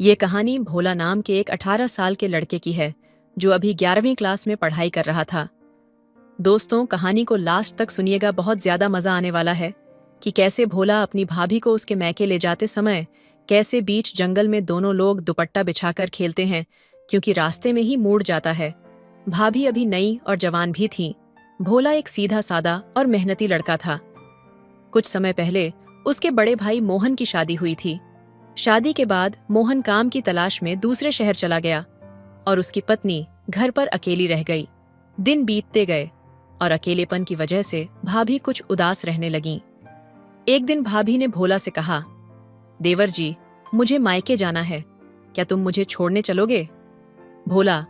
ये कहानी भोला नाम के एक 18 साल के लड़के की है जो अभी 11वीं क्लास में पढ़ाई कर रहा था। दोस्तों, कहानी को लास्ट तक सुनिएगा, बहुत ज्यादा मजा आने वाला है कि कैसे भोला अपनी भाभी को उसके मैके ले जाते समय कैसे बीच जंगल में दोनों लोग दुपट्टा बिछाकर खेलते हैं, क्योंकि रास्ते में ही मूड जाता है। भाभी अभी नई और जवान भी थी। भोला एक सीधा सादा और मेहनती लड़का था। कुछ समय पहले उसके बड़े भाई मोहन की शादी हुई थी। शादी के बाद मोहन काम की तलाश में दूसरे शहर चला गया और उसकी पत्नी घर पर अकेली रह गई। दिन बीतते गए और अकेलेपन की वजह से भाभी कुछ उदास रहने लगीं। एक दिन भाभी ने भोला से कहा, देवर जी, मुझे मायके जाना है, क्या तुम मुझे छोड़ने चलोगे? भोला,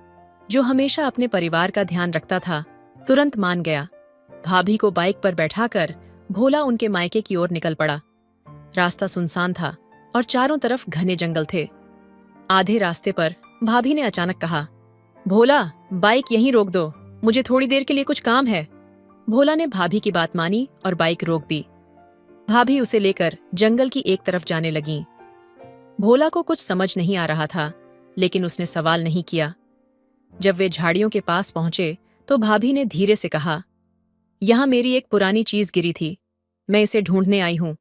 जो हमेशा अपने परिवार का ध्यान रखता था, तुरंत मान गया। भाभी को बाइक पर बैठाकर भोला उनके मायके की ओर निकल पड़ा। रास्ता सुनसान था और चारों तरफ घने जंगल थे। आधे रास्ते पर भाभी ने अचानक कहा, भोला, बाइक यहीं रोक दो, मुझे थोड़ी देर के लिए कुछ काम है। भोला ने भाभी की बात मानी और बाइक रोक दी। भाभी उसे लेकर जंगल की एक तरफ जाने लगीं। भोला को कुछ समझ नहीं आ रहा था, लेकिन उसने सवाल नहीं किया। जब वे झाड़ियों के पास पहुंचे तो भाभी ने धीरे से कहा, यहां मेरी एक पुरानी चीज गिरी थी, मैं इसे ढूंढने आई हूं।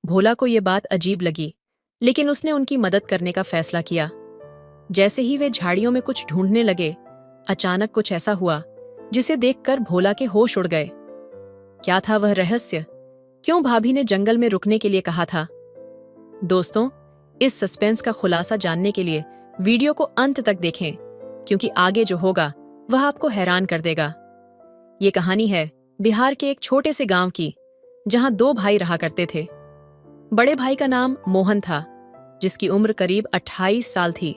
भोला को यह बात अजीब लगी, लेकिन उसने उनकी मदद करने का फैसला किया। जैसे ही वे झाड़ियों में कुछ ढूंढने लगे, अचानक कुछ ऐसा हुआ जिसे देखकर भोला के होश उड़ गए। क्या था वह रहस्य? क्यों भाभी ने जंगल में रुकने के लिए कहा था? दोस्तों, इस सस्पेंस का खुलासा जानने के लिए वीडियो को अंत तक देखें, क्योंकि आगे जो होगा वह आपको हैरान कर देगा। ये कहानी है बिहार के एक छोटे से गांव की, जहां दो भाई रहा करते थे। बड़े भाई का नाम मोहन था, जिसकी उम्र करीब 28 साल थी।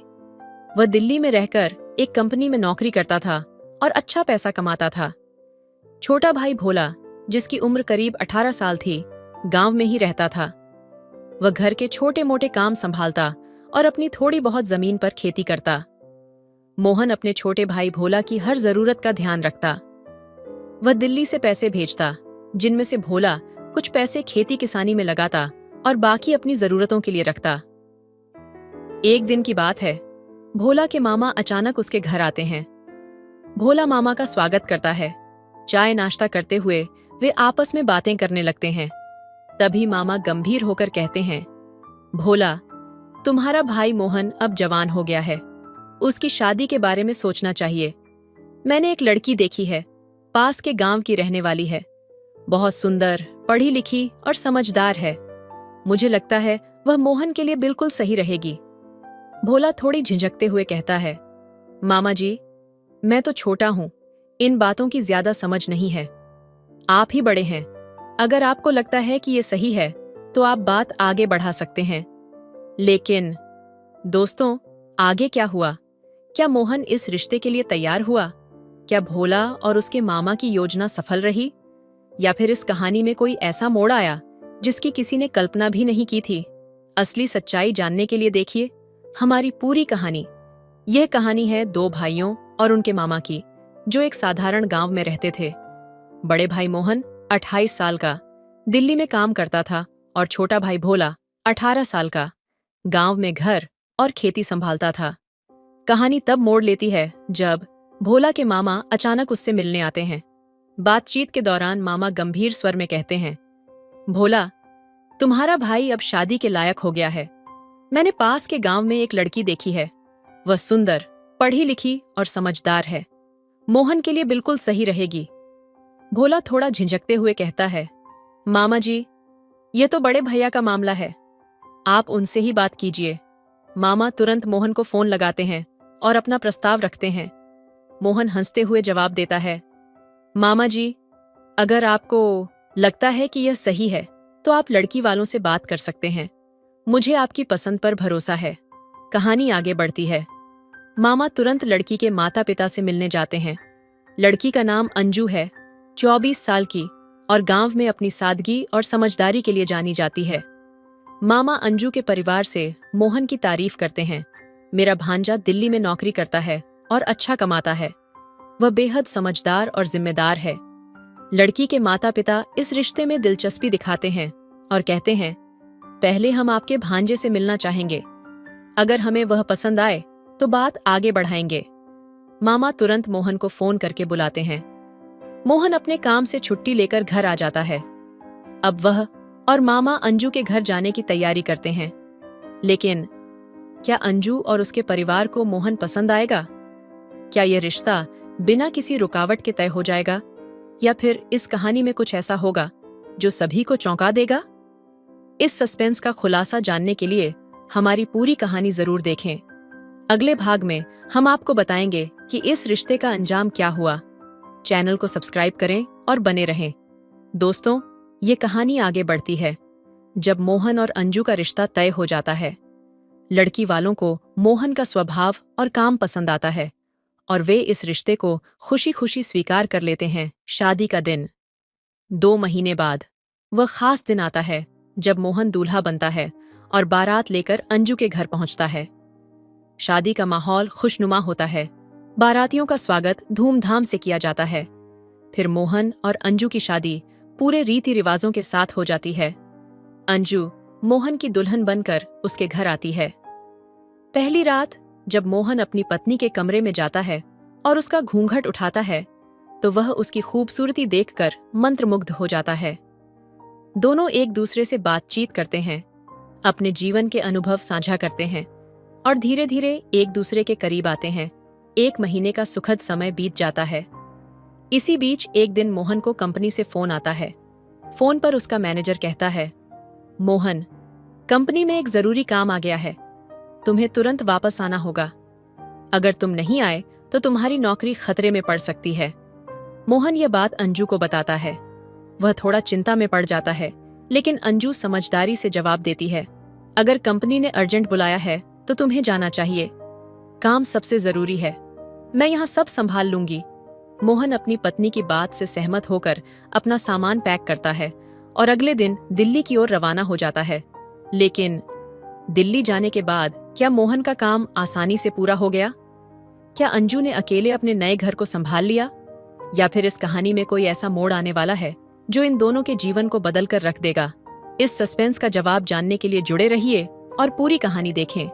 वह दिल्ली में रहकर एक कंपनी में नौकरी करता था और अच्छा पैसा कमाता था। छोटा भाई भोला, जिसकी उम्र करीब 18 साल थी, गांव में ही रहता था। वह घर के छोटे मोटे काम संभालता और अपनी थोड़ी बहुत जमीन पर खेती करता। मोहन अपने छोटे भाई भोला की हर जरूरत का ध्यान रखता। वह दिल्ली से पैसे भेजता, जिनमें से भोला कुछ पैसे खेती किसानी में लगाता और बाकी अपनी जरूरतों के लिए रखता। एक दिन की बात है, भोला के मामा अचानक उसके घर आते हैं। भोला मामा का स्वागत करता है। चाय नाश्ता करते हुए वे आपस में बातें करने लगते हैं। तभी मामा गंभीर होकर कहते हैं, भोला, तुम्हारा भाई मोहन अब जवान हो गया है, उसकी शादी के बारे में सोचना चाहिए। मैंने एक लड़की देखी है, पास के गांव की रहने वाली है, बहुत सुंदर, पढ़ी लिखी और समझदार है। मुझे लगता है वह मोहन के लिए बिल्कुल सही रहेगी। भोला थोड़ी झिझकते हुए कहता है, मामा जी, मैं तो छोटा हूं, इन बातों की ज्यादा समझ नहीं है। आप ही बड़े हैं, अगर आपको लगता है कि ये सही है तो आप बात आगे बढ़ा सकते हैं। लेकिन दोस्तों, आगे क्या हुआ? क्या मोहन इस रिश्ते के लिए तैयार हुआ? क्या भोला और उसके मामा की योजना सफल रही? या फिर इस कहानी में कोई ऐसा मोड़ आया जिसकी किसी ने कल्पना भी नहीं की थी? असली सच्चाई जानने के लिए देखिए हमारी पूरी कहानी। यह कहानी है दो भाइयों और उनके मामा की, जो एक साधारण गांव में रहते थे। बड़े भाई मोहन 28 साल का दिल्ली में काम करता था और छोटा भाई भोला 18 साल का गांव में घर और खेती संभालता था। कहानी तब मोड़ लेती है जब भोला के मामा अचानक उससे मिलने आते हैं। बातचीत के दौरान मामा गंभीर स्वर में कहते हैं, भोला, तुम्हारा भाई अब शादी के लायक हो गया है। मैंने पास के गांव में एक लड़की देखी है, वह सुंदर, पढ़ी लिखी और समझदार है, मोहन के लिए बिल्कुल सही रहेगी। भोला थोड़ा झिझकते हुए कहता है, मामा जी, ये तो बड़े भैया का मामला है, आप उनसे ही बात कीजिए। मामा तुरंत मोहन को फोन लगाते हैं और अपना प्रस्ताव रखते हैं। मोहन हंसते हुए जवाब देता है, मामा जी, अगर आपको लगता है कि यह सही है तो आप लड़की वालों से बात कर सकते हैं, मुझे आपकी पसंद पर भरोसा है। कहानी आगे बढ़ती है। मामा तुरंत लड़की के माता पिता से मिलने जाते हैं। लड़की का नाम अंजू है, 24 साल की, और गांव में अपनी सादगी और समझदारी के लिए जानी जाती है। मामा अंजू के परिवार से मोहन की तारीफ करते हैं। मेरा भांजा दिल्ली में नौकरी करता है और अच्छा कमाता है, वह बेहद समझदार और जिम्मेदार है। लड़की के माता पिता इस रिश्ते में दिलचस्पी दिखाते हैं और कहते हैं, पहले हम आपके भांजे से मिलना चाहेंगे। अगर हमें वह पसंद आए तो बात आगे बढ़ाएंगे। मामा तुरंत मोहन को फोन करके बुलाते हैं। मोहन अपने काम से छुट्टी लेकर घर आ जाता है। अब वह और मामा अंजू के घर जाने की तैयारी करते हैं। लेकिन क्या अंजू और उसके परिवार को मोहन पसंद आएगा? क्या यह रिश्ता बिना किसी रुकावट के तय हो जाएगा, या फिर इस कहानी में कुछ ऐसा होगा जो सभी को चौंका देगा? इस सस्पेंस का खुलासा जानने के लिए हमारी पूरी कहानी जरूर देखें। अगले भाग में हम आपको बताएंगे कि इस रिश्ते का अंजाम क्या हुआ। चैनल को सब्सक्राइब करें और बने रहें। दोस्तों, ये कहानी आगे बढ़ती है जब मोहन और अंजू का रिश्ता तय हो जाता है। लड़की वालों को मोहन का स्वभाव और काम पसंद आता है और वे इस रिश्ते को खुशी खुशी स्वीकार कर लेते हैं। शादी का दिन 2 महीने बाद वह खास दिन आता है जब मोहन दूल्हा बनता है और बारात लेकर अंजू के घर पहुंचता है। शादी का माहौल खुशनुमा होता है। बारातियों का स्वागत धूमधाम से किया जाता है। फिर मोहन और अंजू की शादी पूरे रीति रिवाजों के साथ हो जाती है। अंजू मोहन की दुल्हन बनकर उसके घर आती है। पहली रात जब मोहन अपनी पत्नी के कमरे में जाता है और उसका घूंघट उठाता है तो वह उसकी खूबसूरती देखकर मंत्रमुग्ध हो जाता है। दोनों एक दूसरे से बातचीत करते हैं, अपने जीवन के अनुभव साझा करते हैं और धीरे धीरे एक दूसरे के करीब आते हैं। 1 महीने का सुखद समय बीत जाता है। इसी बीच एक दिन मोहन को कंपनी से फोन आता है। फोन पर उसका मैनेजर कहता है, मोहन, कंपनी में एक जरूरी काम आ गया है, तुम्हें तुरंत वापस आना होगा। अगर तुम नहीं आए तो तुम्हारी नौकरी खतरे में पड़ सकती है। मोहन यह बात अंजू को बताता है। वह थोड़ा चिंता में पड़ जाता है, लेकिन अंजू समझदारी से जवाब देती है, अगर कंपनी ने अर्जेंट बुलाया है तो तुम्हें जाना चाहिए। काम सबसे जरूरी है, मैं यहाँ सब संभाल लूंगी। मोहन अपनी पत्नी की बात से सहमत होकर अपना सामान पैक करता है और अगले दिन दिल्ली की ओर रवाना हो जाता है। लेकिन दिल्ली जाने के बाद क्या मोहन का काम आसानी से पूरा हो गया? क्या अंजू ने अकेले अपने नए घर को संभाल लिया, या फिर इस कहानी में कोई ऐसा मोड़ आने वाला है जो इन दोनों के जीवन को बदल कर रख देगा? इस सस्पेंस का जवाब जानने के लिए जुड़े रहिए और पूरी कहानी देखें।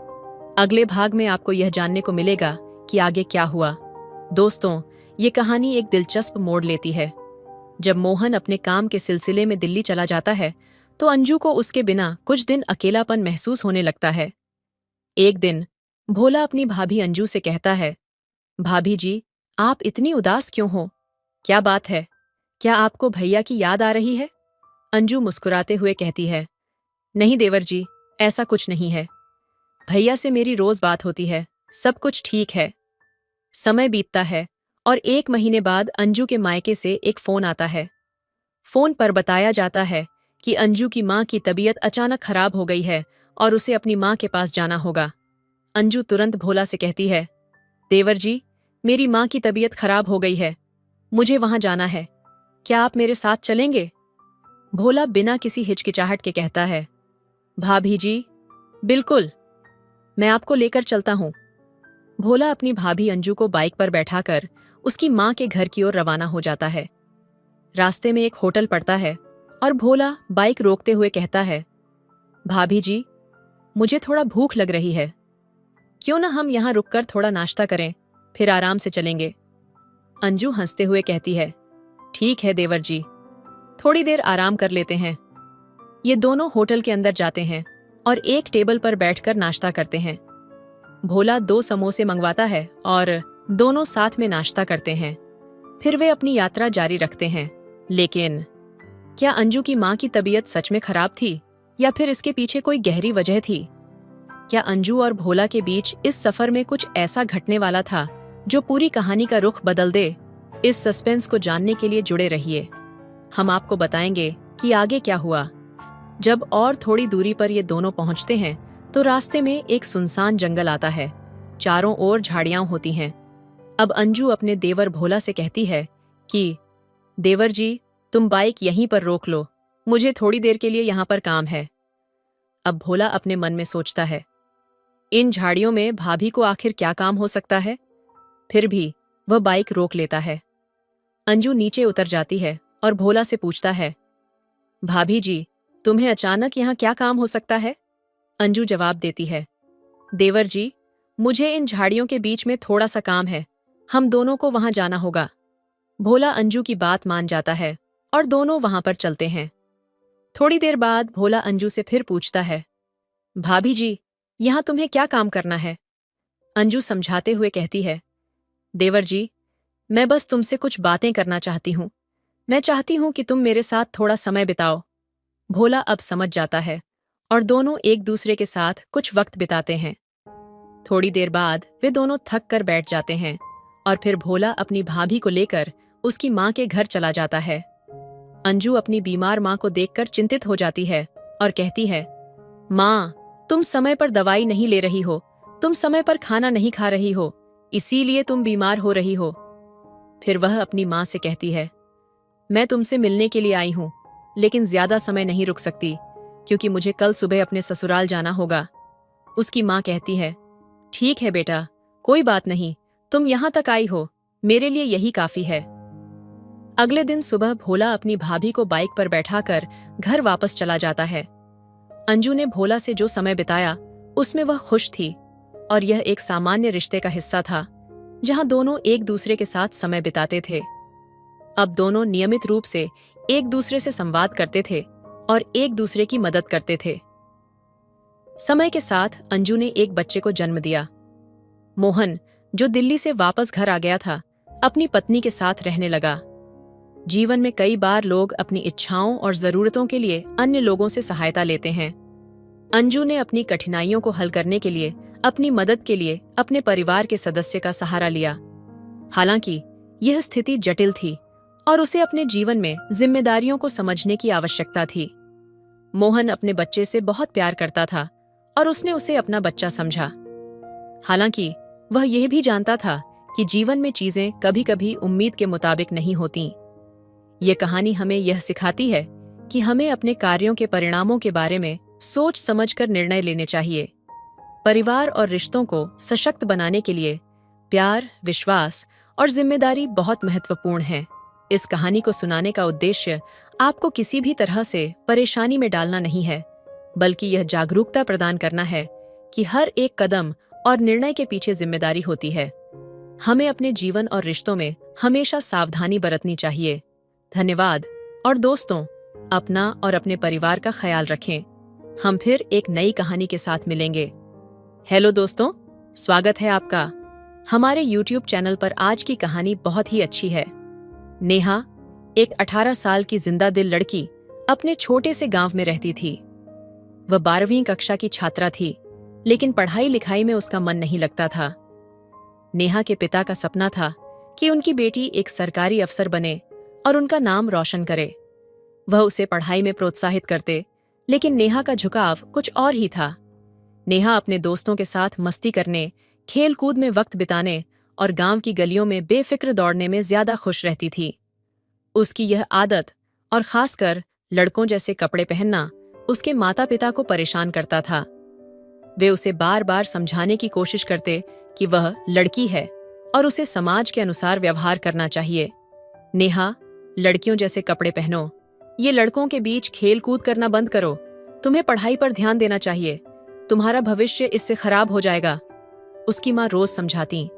अगले भाग में आपको यह जानने को मिलेगा कि आगे क्या हुआ। दोस्तों, ये कहानी एक दिलचस्प मोड़ लेती है। जब मोहन अपने काम के सिलसिले में दिल्ली चला जाता है तो अंजू को उसके बिना कुछ दिन अकेलापन महसूस होने लगता है। एक दिन भोला अपनी भाभी अंजू से कहता है, भाभी जी, आप इतनी उदास क्यों हो? क्या बात है? क्या आपको भैया की याद आ रही है? अंजू मुस्कुराते हुए कहती है, नहीं देवर जी, ऐसा कुछ नहीं है। भैया से मेरी रोज बात होती है, सब कुछ ठीक है। समय बीतता है और 1 महीने बाद अंजू के मायके से एक फोन आता है। फोन पर बताया जाता है कि अंजू की मां की तबीयत अचानक खराब हो गई है और उसे अपनी मां के पास जाना होगा। अंजू तुरंत भोला से कहती है, देवर जी, मेरी मां की तबीयत खराब हो गई है, मुझे वहां जाना है, क्या आप मेरे साथ चलेंगे? भोला बिना किसी हिचकिचाहट के कहता है, भाभी जी, बिल्कुल, मैं आपको लेकर चलता हूं। भोला अपनी भाभी अंजू को बाइक पर बैठाकर उसकी मां के घर की ओर रवाना हो जाता है। रास्ते में एक होटल पड़ता है और भोला बाइक रोकते हुए कहता है, भाभी जी, मुझे थोड़ा भूख लग रही है, क्यों ना हम यहां रुककर थोड़ा नाश्ता करें, फिर आराम से चलेंगे। अंजू हंसते हुए कहती है, ठीक है देवर जी, थोड़ी देर आराम कर लेते हैं। ये दोनों होटल के अंदर जाते हैं और एक टेबल पर बैठकर नाश्ता करते हैं। भोला 2 समोसे मंगवाता है और दोनों साथ में नाश्ता करते हैं। फिर वे अपनी यात्रा जारी रखते हैं। लेकिन क्या अंजू की मां की तबीयत सच में खराब थी, या फिर इसके पीछे कोई गहरी वजह थी? क्या अंजू और भोला के बीच इस सफर में कुछ ऐसा घटने वाला था जो पूरी कहानी का रुख बदल दे? इस सस्पेंस को जानने के लिए जुड़े रहिए। हम आपको बताएंगे कि आगे क्या हुआ। जब और थोड़ी दूरी पर ये दोनों पहुंचते हैं तो रास्ते में एक सुनसान जंगल आता है। चारों ओर झाड़ियां होती हैं। अब अंजू अपने देवर भोला से कहती है कि देवर जी, तुम बाइक यहीं पर रोक लो, मुझे थोड़ी देर के लिए यहाँ पर काम है। अब भोला अपने मन में सोचता है, इन झाड़ियों में भाभी को आखिर क्या काम हो सकता है? फिर भी वह बाइक रोक लेता है। अंजू नीचे उतर जाती है और भोला से पूछता है, भाभी जी, तुम्हें अचानक यहाँ क्या काम हो सकता है? अंजू जवाब देती है, देवर जी, मुझे इन झाड़ियों के बीच में थोड़ा सा काम है, हम दोनों को वहां जाना होगा। भोला अंजू की बात मान जाता है और दोनों वहां पर चलते हैं। थोड़ी देर बाद भोला अंजू से फिर पूछता है, भाभी जी, यहां तुम्हें क्या काम करना है? अंजू समझाते हुए कहती है, देवर जी, मैं बस तुमसे कुछ बातें करना चाहती हूँ। मैं चाहती हूँ कि तुम मेरे साथ थोड़ा समय बिताओ। भोला अब समझ जाता है और दोनों एक दूसरे के साथ कुछ वक्त बिताते हैं। थोड़ी देर बाद वे दोनों थक कर बैठ जाते हैं और फिर भोला अपनी भाभी को लेकर उसकी माँ के घर चला जाता है। अंजू अपनी बीमार माँ को देखकर चिंतित हो जाती है और कहती है, माँ, तुम समय पर दवाई नहीं ले रही हो, तुम समय पर खाना नहीं खा रही हो, इसीलिए तुम बीमार हो रही हो। फिर वह अपनी माँ से कहती है, मैं तुमसे मिलने के लिए आई हूँ, लेकिन ज्यादा समय नहीं रुक सकती क्योंकि मुझे कल सुबह अपने ससुराल जाना होगा। उसकी माँ कहती है, ठीक है बेटा, कोई बात नहीं, तुम यहां तक आई हो, मेरे लिए यही काफी है। अगले दिन सुबह भोला अपनी भाभी को बाइक पर बैठाकर घर वापस चला जाता है। अंजू ने भोला से जो समय बिताया उसमें वह खुश थी और यह एक सामान्य रिश्ते का हिस्सा था जहां दोनों एक दूसरे के साथ समय बिताते थे। अब दोनों नियमित रूप से एक दूसरे से संवाद करते थे और एक दूसरे की मदद करते थे। समय के साथ अंजू ने एक बच्चे को जन्म दिया। मोहन, जो दिल्ली से वापस घर आ गया था, अपनी पत्नी के साथ रहने लगा। जीवन में कई बार लोग अपनी इच्छाओं और जरूरतों के लिए अन्य लोगों से सहायता लेते हैं। अंजू ने अपनी कठिनाइयों को हल करने के लिए अपनी मदद के लिए अपने परिवार के सदस्य का सहारा लिया। हालांकि यह स्थिति जटिल थी और उसे अपने जीवन में जिम्मेदारियों को समझने की आवश्यकता थी। मोहन अपने बच्चे से बहुत प्यार करता था और उसने उसे अपना बच्चा समझा। हालांकि वह यह भी जानता था कि जीवन में चीजें कभी-कभी उम्मीद के मुताबिक नहीं होती। ये कहानी हमें यह सिखाती है कि हमें अपने कार्यों के परिणामों के बारे में सोच समझकर निर्णय लेने चाहिए। परिवार और रिश्तों को सशक्त बनाने के लिए प्यार, विश्वास और जिम्मेदारी बहुत महत्वपूर्ण है। इस कहानी को सुनाने का उद्देश्य आपको किसी भी तरह से परेशानी में डालना नहीं है, बल्कि यह जागरूकता प्रदान करना है कि हर एक कदम और निर्णय के पीछे जिम्मेदारी होती है। हमें अपने जीवन और रिश्तों में हमेशा सावधानी बरतनी चाहिए। धन्यवाद और दोस्तों, अपना और अपने परिवार का ख्याल रखें। हम फिर एक नई कहानी के साथ मिलेंगे। हेलो दोस्तों, स्वागत है आपका हमारे YouTube चैनल पर। आज की कहानी बहुत ही अच्छी है। नेहा, एक 18 साल की जिंदा दिल लड़की, अपने छोटे से गांव में रहती थी। वह 12वीं कक्षा की छात्रा थी, लेकिन पढ़ाई लिखाई में उसका मन नहीं लगता था। नेहा के पिता का सपना था कि उनकी बेटी एक सरकारी अफसर बने और उनका नाम रोशन करे। वह उसे पढ़ाई में प्रोत्साहित करते, लेकिन नेहा का झुकाव कुछ और ही था। नेहा अपने दोस्तों के साथ मस्ती करने, खेल कूद में वक्त बिताने और गांव की गलियों में बेफिक्र दौड़ने में ज्यादा खुश रहती थी। उसकी यह आदत और खासकर लड़कों जैसे कपड़े पहनना उसके माता पिता को परेशान करता था। वे उसे बार बार समझाने की कोशिश करते कि वह लड़की है और उसे समाज के अनुसार व्यवहार करना चाहिए। नेहा, लड़कियों जैसे कपड़े पहनो, ये लड़कों के बीच खेल कूद करना बंद करो, तुम्हें पढ़ाई पर ध्यान देना चाहिए, तुम्हारा भविष्य इससे खराब हो जाएगा, उसकी माँ रोज समझाती।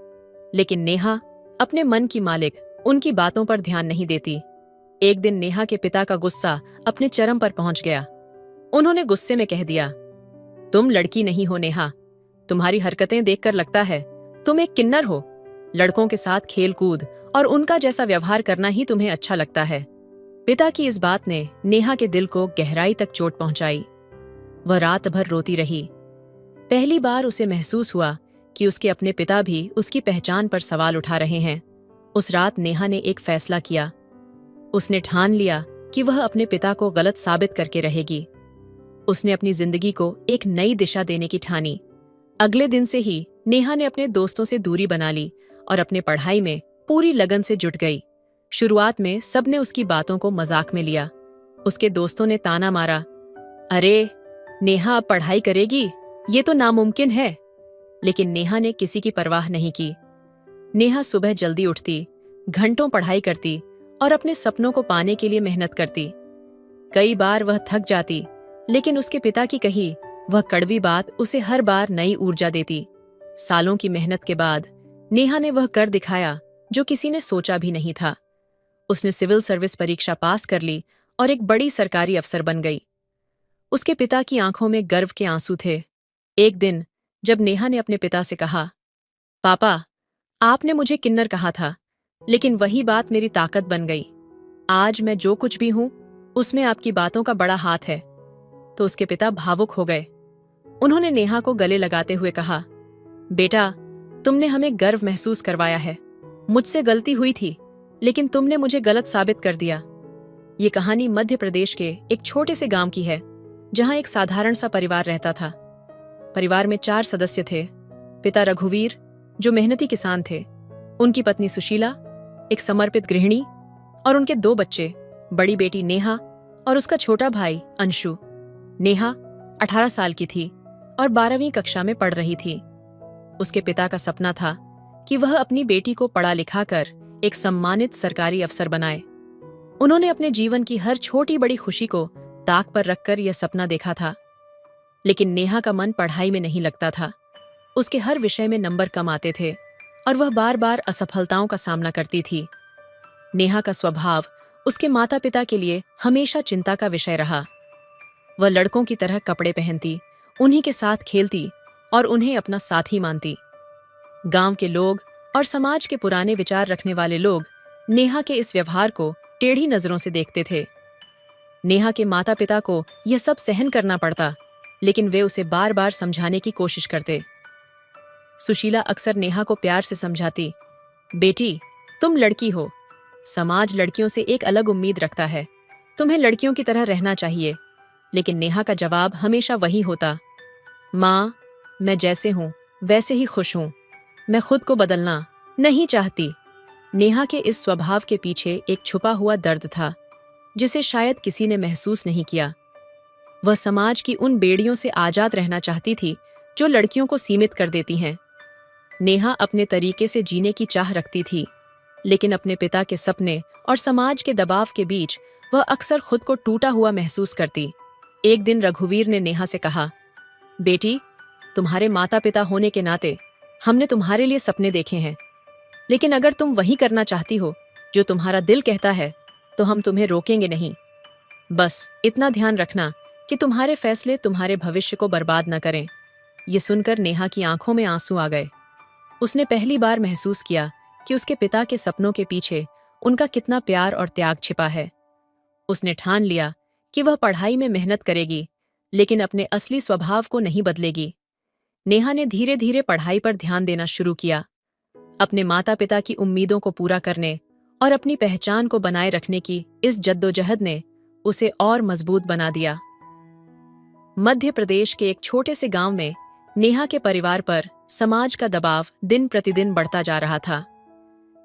लेकिन नेहा अपने मन की मालिक उनकी बातों पर ध्यान नहीं देती। एक दिन नेहा के पिता का गुस्सा अपने चरम पर पहुंच गया। उन्होंने गुस्से में कह दिया, तुम लड़की नहीं हो नेहा, तुम्हारी हरकतें देखकर लगता है तुम एक किन्नर हो। लड़कों के साथ खेल कूद और उनका जैसा व्यवहार करना ही तुम्हें अच्छा लगता है। पिता की इस बात ने नेहा के दिल को गहराई तक चोट पहुंचाई। वह रात भर रोती रही। पहली बार उसे महसूस हुआ कि उसके अपने पिता भी उसकी पहचान पर सवाल उठा रहे हैं। उस रात नेहा ने एक फैसला किया। उसने ठान लिया कि वह अपने पिता को गलत साबित करके रहेगी। उसने अपनी जिंदगी को एक नई दिशा देने की ठानी। अगले दिन से ही नेहा ने अपने दोस्तों से दूरी बना ली और अपने पढ़ाई में पूरी लगन से जुट गई। शुरुआत में सबने उसकी बातों को मजाक में लिया। उसके दोस्तों ने ताना मारा, अरे नेहा अब पढ़ाई करेगी, ये तो नामुमकिन है। लेकिन नेहा ने किसी की परवाह नहीं की। नेहा सुबह जल्दी उठती, घंटों पढ़ाई करती और अपने सपनों को पाने के लिए मेहनत करती। कई बार वह थक जाती, लेकिन उसके पिता की कही वह कड़वी बात उसे हर बार नई ऊर्जा देती। सालों की मेहनत के बाद नेहा ने वह कर दिखाया जो किसी ने सोचा भी नहीं था। उसने सिविल सर्विस परीक्षा पास कर ली और एक बड़ी सरकारी अफसर बन गई। उसके पिता की आंखों में गर्व के आंसू थे। एक दिन जब नेहा ने अपने पिता से कहा, पापा, आपने मुझे किन्नर कहा था, लेकिन वही बात मेरी ताकत बन गई। आज मैं जो कुछ भी हूं, उसमें आपकी बातों का बड़ा हाथ है। तो उसके पिता भावुक हो गए। उन्होंने नेहा को गले लगाते हुए कहा, बेटा, तुमने हमें गर्व महसूस करवाया है। मुझसे गलती हुई थी, लेकिन तुमने मुझे गलत साबित कर दिया। ये कहानी मध्य प्रदेश के एक छोटे से गांव की है, जहां एक साधारण सा परिवार रहता था। परिवार में 4 सदस्य थे। पिता रघुवीर, जो मेहनती किसान थे, उनकी पत्नी सुशीला, एक समर्पित गृहिणी, और उनके 2 बच्चे, बड़ी बेटी नेहा और उसका छोटा भाई अंशु। नेहा 18 साल की थी और 12वीं कक्षा में पढ़ रही थी। उसके पिता का सपना था कि वह अपनी बेटी को पढ़ा लिखा कर एक सम्मानित सरकारी अफसर बनाए। उन्होंने अपने जीवन की हर छोटी बड़ी खुशी को ताक पर रखकर यह सपना देखा था। लेकिन नेहा का मन पढ़ाई में नहीं लगता था। उसके हर विषय में नंबर कम आते थे और वह बार बार असफलताओं का सामना करती थी। नेहा का स्वभाव उसके माता पिता के लिए हमेशा चिंता का विषय रहा। वह लड़कों की तरह कपड़े पहनती, उन्हीं के साथ खेलती और उन्हें अपना साथी मानती। गांव के लोग और समाज के पुराने विचार रखने वाले लोग नेहा के इस व्यवहार को टेढ़ी नजरों से देखते थे। नेहा के माता पिता को यह सब सहन करना पड़ता, लेकिन वे उसे बार बार समझाने की कोशिश करते। सुशीला अक्सर नेहा को प्यार से समझाती, बेटी, तुम लड़की हो, समाज लड़कियों से एक अलग उम्मीद रखता है, तुम्हें लड़कियों की तरह रहना चाहिए। लेकिन नेहा का जवाब हमेशा वही होता, माँ, मैं जैसे हूं वैसे ही खुश हूं, मैं खुद को बदलना नहीं चाहती। नेहा के इस स्वभाव के पीछे एक छुपा हुआ दर्द था, जिसे शायद किसी ने महसूस नहीं किया। वह समाज की उन बेड़ियों से आजाद रहना चाहती थी जो लड़कियों को सीमित कर देती हैं। नेहा अपने तरीके से जीने की चाह रखती थी, लेकिन अपने पिता के सपने और समाज के दबाव के बीच वह अक्सर खुद को टूटा हुआ महसूस करती। एक दिन रघुवीर ने नेहा से कहा, बेटी, तुम्हारे माता पिता होने के नाते हमने तुम्हारे लिए सपने देखे हैं, लेकिन अगर तुम वही करना चाहती हो जो तुम्हारा दिल कहता है, तो हम तुम्हें रोकेंगे नहीं। बस इतना ध्यान रखना कि तुम्हारे फैसले तुम्हारे भविष्य को बर्बाद न करें। ये सुनकर नेहा की आंखों में आंसू आ गए। उसने पहली बार महसूस किया कि उसके पिता के सपनों के पीछे उनका कितना प्यार और त्याग छिपा है। उसने ठान लिया कि वह पढ़ाई में मेहनत करेगी, लेकिन अपने असली स्वभाव को नहीं बदलेगी। नेहा ने धीरे धीरे पढ़ाई पर ध्यान देना शुरू किया। अपने माता पिता की उम्मीदों को पूरा करने और अपनी पहचान को बनाए रखने की इस जद्दोजहद ने उसे और मजबूत बना दिया। मध्य प्रदेश के एक छोटे से गांव में नेहा के परिवार पर समाज का दबाव दिन प्रतिदिन बढ़ता जा रहा था।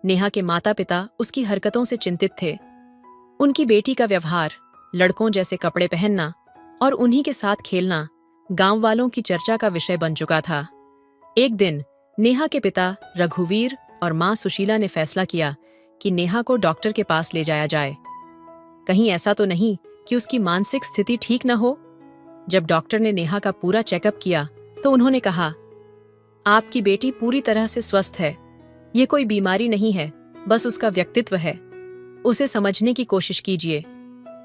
नेहा के माता पिता उसकी हरकतों से चिंतित थे। उनकी बेटी का व्यवहार, लड़कों जैसे कपड़े पहनना और उन्हीं के साथ खेलना गांव वालों की चर्चा का विषय बन चुका था। एक दिन नेहा के पिता रघुवीर और मां सुशीला ने फैसला किया कि नेहा को डॉक्टर के पास ले जाया जाए। कहीं ऐसा तो नहीं कि उसकी मानसिक स्थिति ठीक न हो। जब डॉक्टर ने नेहा का पूरा चेकअप किया तो उन्होंने कहा, आपकी बेटी पूरी तरह से स्वस्थ है। ये कोई बीमारी नहीं है, बस उसका व्यक्तित्व है। उसे समझने की कोशिश कीजिए।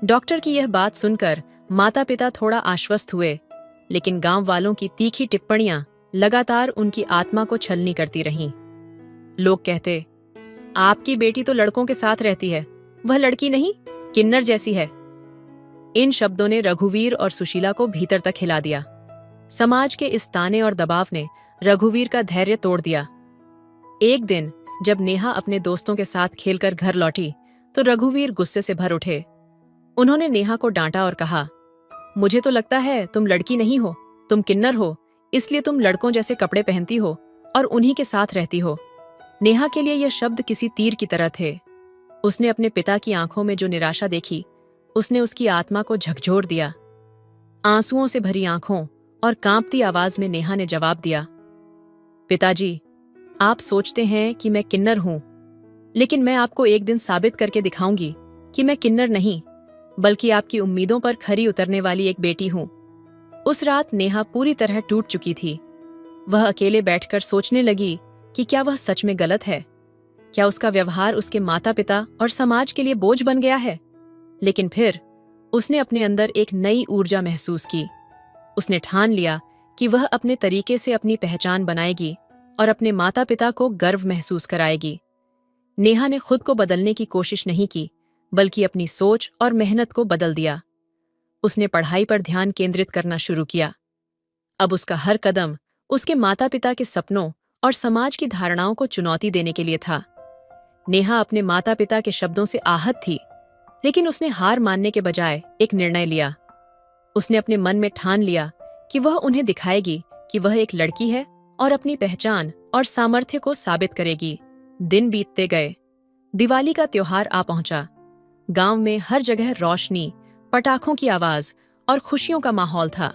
डॉक्टर की यह बात सुनकर माता पिता थोड़ा आश्वस्त हुए, लेकिन गांव वालों की तीखी टिप्पणियां लगातार उनकी आत्मा को छलनी करती रहीं। लोग कहते, आपकी बेटी तो लड़कों के साथ रहती है, वह लड़की नहीं, किन्नर जैसी है। इन शब्दों ने रघुवीर और सुशीला को भीतर तक हिला दिया। समाज के इस ताने और दबाव ने रघुवीर का धैर्य तोड़ दिया। एक दिन जब नेहा अपने दोस्तों के साथ खेलकर घर लौटी तो रघुवीर गुस्से से भर उठे। उन्होंने नेहा को डांटा और कहा, मुझे तो लगता है तुम लड़की नहीं हो, तुम किन्नर हो, इसलिए तुम लड़कों जैसे कपड़े पहनती हो और उन्हीं के साथ रहती हो। नेहा के लिए यह शब्द किसी तीर की तरह थे। उसने अपने पिता की आंखों में जो निराशा देखी, उसने उसकी आत्मा को झकझोर दिया। आंसुओं से भरी आंखों और कांपती आवाज में नेहा ने जवाब दिया, पिताजी, आप सोचते हैं कि मैं किन्नर हूं, लेकिन मैं आपको एक दिन साबित करके दिखाऊंगी कि मैं किन्नर नहीं, बल्कि आपकी उम्मीदों पर खरी उतरने वाली एक बेटी हूं। उस रात नेहा पूरी तरह टूट चुकी थी। वह अकेले बैठकर सोचने लगी कि क्या वह सच में गलत है, क्या उसका व्यवहार उसके माता पिता और समाज के लिए बोझ बन गया है। लेकिन फिर उसने अपने अंदर एक नई ऊर्जा महसूस की। उसने ठान लिया कि वह अपने तरीके से अपनी पहचान बनाएगी और अपने माता पिता को गर्व महसूस कराएगी। नेहा ने खुद को बदलने की कोशिश नहीं की, बल्कि अपनी सोच और मेहनत को बदल दिया। उसने पढ़ाई पर ध्यान केंद्रित करना शुरू किया। अब उसका हर कदम उसके माता पिता के सपनों और समाज की धारणाओं को चुनौती देने के लिए था। नेहा अपने माता पिता के शब्दों से आहत थी, लेकिन उसने हार मानने के बजाय एक निर्णय लिया। उसने अपने मन में ठान लिया कि वह उन्हें दिखाएगी कि वह एक लड़की है और अपनी पहचान और सामर्थ्य को साबित करेगी। दिन बीतते गए। दिवाली का त्योहार आ पहुंचा। गांव में हर जगह रोशनी, पटाखों की आवाज और खुशियों का माहौल था।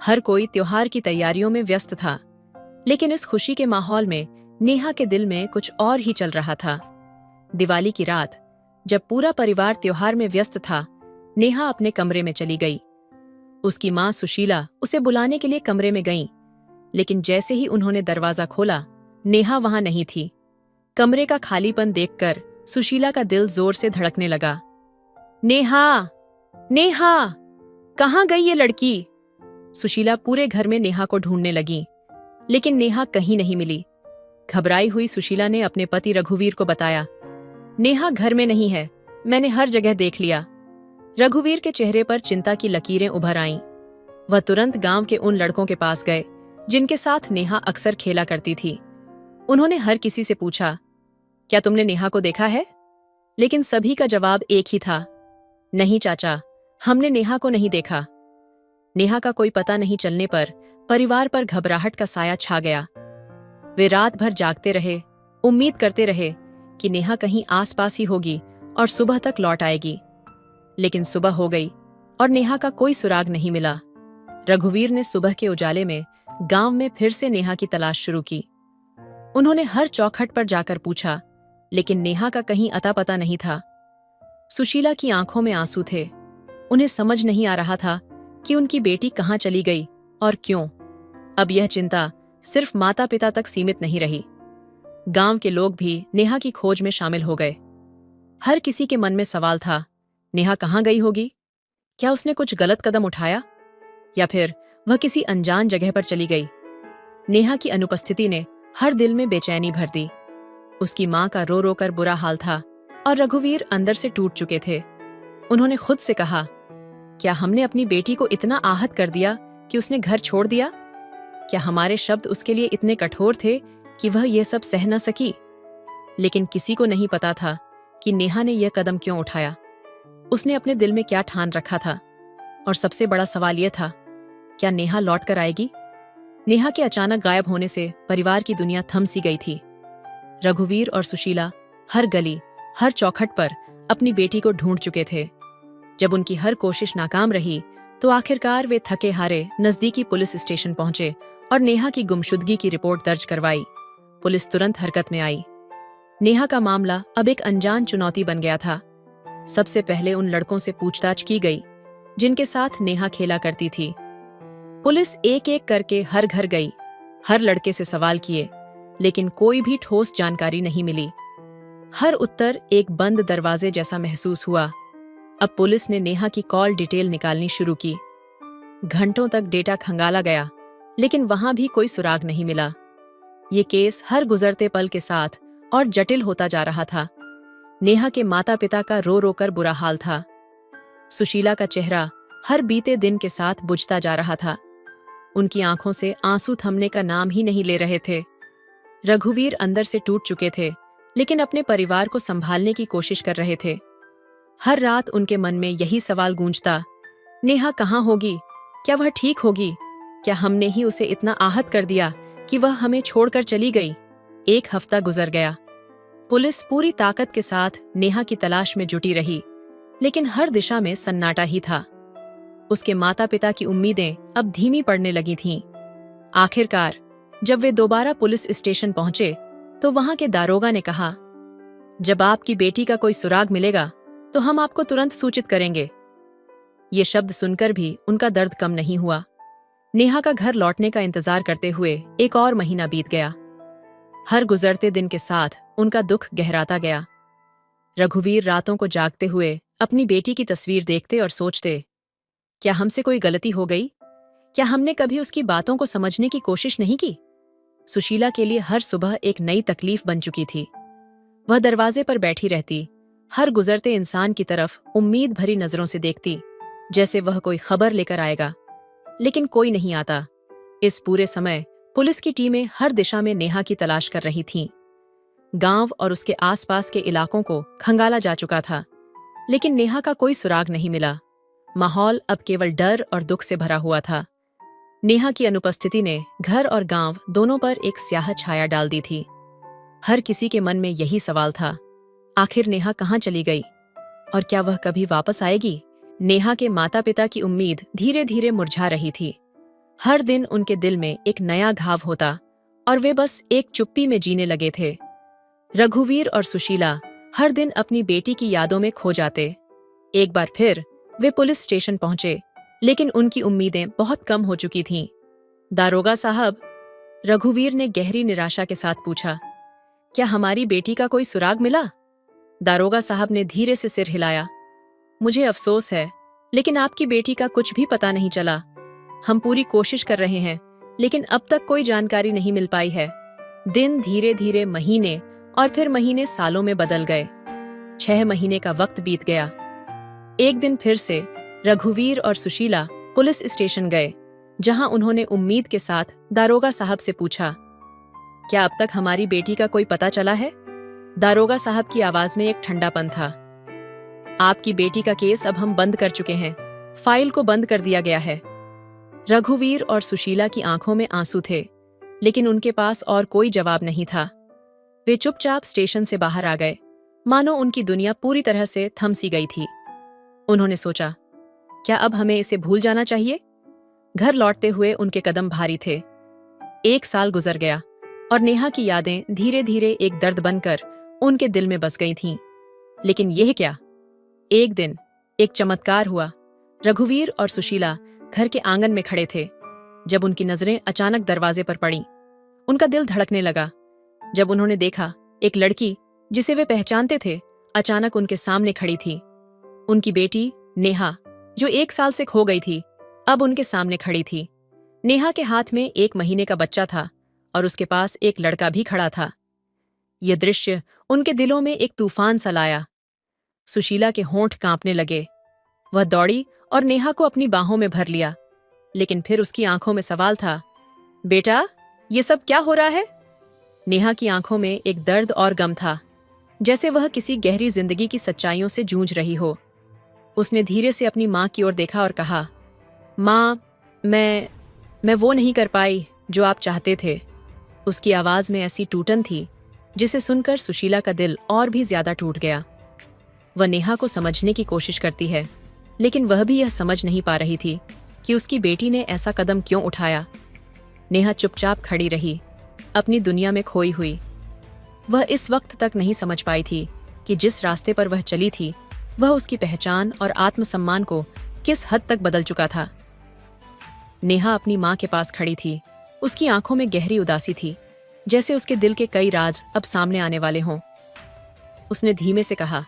हर कोई त्योहार की तैयारियों में व्यस्त था, लेकिन इस खुशी के माहौल में नेहा के दिल में कुछ और ही चल रहा था। दिवाली की रात, जब पूरा परिवार त्योहार में व्यस्त था, नेहा अपने कमरे में चली गई। उसकी मां सुशीला उसे बुलाने के लिए कमरे में गईं, लेकिन जैसे ही उन्होंने दरवाजा खोला, नेहा वहां नहीं थी। कमरे का खालीपन देखकर सुशीला का दिल जोर से धड़कने लगा। नेहा, नेहा, कहाँ गई ये लड़की? सुशीला पूरे घर में नेहा को ढूंढने लगी, लेकिन नेहा कहीं नहीं मिली। घबराई हुई सुशीला ने अपने पति रघुवीर को बताया, नेहा घर में नहीं है, मैंने हर जगह देख लिया। रघुवीर के चेहरे पर चिंता की लकीरें उभर आईं। वह तुरंत गांव के उन लड़कों के पास गए जिनके साथ नेहा अक्सर खेला करती थी। उन्होंने हर किसी से पूछा, क्या तुमने नेहा को देखा है? लेकिन सभी का जवाब एक ही था, नहीं चाचा, हमने नेहा को नहीं देखा। नेहा का कोई पता नहीं चलने पर परिवार पर घबराहट का साया छा गया। वे रात भर जागते रहे, उम्मीद करते रहे कि नेहा कहीं आसपास ही होगी और सुबह तक लौट आएगी। लेकिन सुबह हो गई और नेहा का कोई सुराग नहीं मिला। रघुवीर ने सुबह के उजाले में गांव में फिर से नेहा की तलाश शुरू की। उन्होंने हर चौखट पर जाकर पूछा, लेकिन नेहा का कहीं अता पता नहीं था। सुशीला की आंखों में आंसू थे। उन्हें समझ नहीं आ रहा था कि उनकी बेटी कहाँ चली गई और क्यों। अब यह चिंता सिर्फ माता पिता तक सीमित नहीं रही। गांव के लोग भी नेहा की खोज में शामिल हो गए। हर किसी के मन में सवाल था, नेहा कहाँ गई होगी? क्या उसने कुछ गलत कदम उठाया, या फिर वह किसी अनजान जगह पर चली गई? नेहा की अनुपस्थिति ने हर दिल में बेचैनी भर दी। उसकी मां का रो रो कर बुरा हाल था और रघुवीर अंदर से टूट चुके थे। उन्होंने खुद से कहा, क्या हमने अपनी बेटी को इतना आहत कर दिया कि उसने घर छोड़ दिया? क्या हमारे शब्द उसके लिए इतने कठोर थे कि वह यह सब सह न सकी? लेकिन किसी को नहीं पता था कि नेहा ने यह कदम क्यों उठाया। उसने अपने दिल में क्या ठान रखा था? और सबसे बड़ा सवाल यह था, क्या नेहा लौट कर आएगी? नेहा के अचानक गायब होने से परिवार की दुनिया थम सी गई थी। रघुवीर और सुशीला हर गली, हर चौखट पर अपनी बेटी को ढूंढ चुके थे। जब उनकी हर कोशिश नाकाम रही, तो आखिरकार वे थके हारे नजदीकी पुलिस स्टेशन पहुंचे और नेहा की गुमशुदगी की रिपोर्ट दर्ज करवाई। पुलिस तुरंत हरकत में आई। नेहा का मामला अब एक अनजान चुनौती बन गया था। सबसे पहले उन लड़कों से पूछताछ की गई जिनके साथ नेहा खेला करती थी। पुलिस एक एक करके हर घर गई, हर लड़के से सवाल किए, लेकिन कोई भी ठोस जानकारी नहीं मिली। हर उत्तर एक बंद दरवाजे जैसा महसूस हुआ। अब पुलिस ने नेहा की कॉल डिटेल निकालनी शुरू की। घंटों तक डेटा खंगाला गया, लेकिन वहां भी कोई सुराग नहीं मिला। ये केस हर गुजरते पल के साथ और जटिल होता जा रहा था। नेहा के माता पिता का रो रो कर बुरा हाल था। सुशीला का चेहरा हर बीते दिन के साथ बुझता जा रहा था। उनकी आंखों से आंसू थमने का नाम ही नहीं ले रहे थे। रघुवीर अंदर से टूट चुके थे, लेकिन अपने परिवार को संभालने की कोशिश कर रहे थे। हर रात उनके मन में यही सवाल गूंजता, नेहा कहाँ होगी? क्या वह ठीक होगी? क्या हमने ही उसे इतना आहत कर दिया कि वह हमें छोड़कर चली गई? 1 हफ्ता गुजर गया। पुलिस पूरी ताकत के साथ नेहा की तलाश में जुटी रही, लेकिन हर दिशा में सन्नाटा ही था। उसके माता पिता की उम्मीदें अब धीमी पड़ने लगी थीं। आखिरकार जब वे दोबारा पुलिस स्टेशन पहुंचे, तो वहां के दारोगा ने कहा, जब आपकी बेटी का कोई सुराग मिलेगा तो हम आपको तुरंत सूचित करेंगे। ये शब्द सुनकर भी उनका दर्द कम नहीं हुआ। नेहा का घर लौटने का इंतजार करते हुए एक और महीना बीत गया। हर गुजरते दिन के साथ उनका दुख गहराता गया। रघुवीर रातों को जागते हुए अपनी बेटी की तस्वीर देखते और सोचते, क्या हमसे कोई गलती हो गई? क्या हमने कभी उसकी बातों को समझने की कोशिश नहीं की? सुशीला के लिए हर सुबह एक नई तकलीफ बन चुकी थी। वह दरवाजे पर बैठी रहती, हर गुजरते इंसान की तरफ उम्मीद भरी नजरों से देखती, जैसे वह कोई खबर लेकर आएगा, लेकिन कोई नहीं आता। इस पूरे समय पुलिस की टीमें हर दिशा में नेहा की तलाश कर रही थीं। गांव और उसके आसपास के इलाकों को खंगाला जा चुका था, लेकिन नेहा का कोई सुराग नहीं मिला। माहौल अब केवल डर और दुख से भरा हुआ था। नेहा की अनुपस्थिति ने घर और गांव दोनों पर एक स्याह छाया डाल दी थी। हर किसी के मन में यही सवाल था, आखिर नेहा कहाँ चली गई और क्या वह कभी वापस आएगी? नेहा के माता पिता की उम्मीद धीरे धीरे मुरझा रही थी। हर दिन उनके दिल में एक नया घाव होता और वे बस एक चुप्पी में जीने लगे थे। रघुवीर और सुशीला हर दिन अपनी बेटी की यादों में खो जाते। एक बार फिर वे पुलिस स्टेशन पहुंचे, लेकिन उनकी उम्मीदें बहुत कम हो चुकी थीं। दारोगा साहब, रघुवीर ने गहरी निराशा के साथ पूछा, क्या हमारी बेटी का कोई सुराग मिला? दारोगा साहब ने धीरे से सिर हिलाया। मुझे अफसोस है, लेकिन आपकी बेटी का कुछ भी पता नहीं चला। हम पूरी कोशिश कर रहे हैं, लेकिन अब तक कोई जानकारी नहीं मिल पाई है। दिन धीरे धीरे महीने और फिर महीने सालों में बदल गए। 6 महीने का वक्त बीत गया। एक दिन फिर से रघुवीर और सुशीला पुलिस स्टेशन गए, जहां उन्होंने उम्मीद के साथ दारोगा साहब से पूछा, क्या अब तक हमारी बेटी का कोई पता चला है? दारोगा साहब की आवाज में एक ठंडापन था। आपकी बेटी का केस अब हम बंद कर चुके हैं, फाइल को बंद कर दिया गया है। रघुवीर और सुशीला की आंखों में आंसू थे, लेकिन उनके पास और कोई जवाब नहीं था। वे चुपचाप स्टेशन से बाहर आ गए, मानो उनकी दुनिया पूरी तरह से थम सी गई थी। उन्होंने सोचा, क्या अब हमें इसे भूल जाना चाहिए? घर लौटते हुए उनके कदम भारी थे। 1 साल गुजर गया और नेहा की यादें धीरे धीरे एक दर्द बनकर उनके दिल में बस गई थीं। लेकिन यह क्या? एक दिन एक चमत्कार हुआ। रघुवीर और सुशीला घर के आंगन में खड़े थे, जब उनकी नजरें अचानक दरवाजे पर पड़ीं। उनका दिल धड़कने लगा जब उन्होंने देखा एक लड़की जिसे वे पहचानते थे अचानक उनके सामने खड़ी थी। उनकी बेटी नेहा, जो 1 साल से खो गई थी, अब उनके सामने खड़ी थी। नेहा के हाथ में 1 महीने का बच्चा था और उसके पास एक लड़का भी खड़ा था। यह दृश्य उनके दिलों में एक तूफान सा लाया। सुशीला के होंठ कांपने लगे। वह दौड़ी और नेहा को अपनी बाहों में भर लिया, लेकिन फिर उसकी आंखों में सवाल था, बेटा, ये सब क्या हो रहा है? नेहा की आंखों में एक दर्द और गम था, जैसे वह किसी गहरी जिंदगी की सच्चाइयों से जूझ रही हो। उसने धीरे से अपनी माँ की ओर देखा और कहा, माँ, मैं वो नहीं कर पाई जो आप चाहते थे। उसकी आवाज में ऐसी टूटन थी जिसे सुनकर सुशीला का दिल और भी ज्यादा टूट गया। वह नेहा को समझने की कोशिश करती है, लेकिन वह भी यह समझ नहीं पा रही थी कि उसकी बेटी ने ऐसा कदम क्यों उठाया। नेहा चुपचाप खड़ी रही, अपनी दुनिया में खोई हुई। वह इस वक्त तक नहीं समझ पाई थी कि जिस रास्ते पर वह चली थी, वह उसकी पहचान और आत्मसम्मान को किस हद तक बदल चुका था। नेहा अपनी माँ के पास खड़ी थी। उसकी आंखों में गहरी उदासी थी, जैसे उसके दिल के कई राज अब सामने आने वाले हों। उसने धीमे से कहा,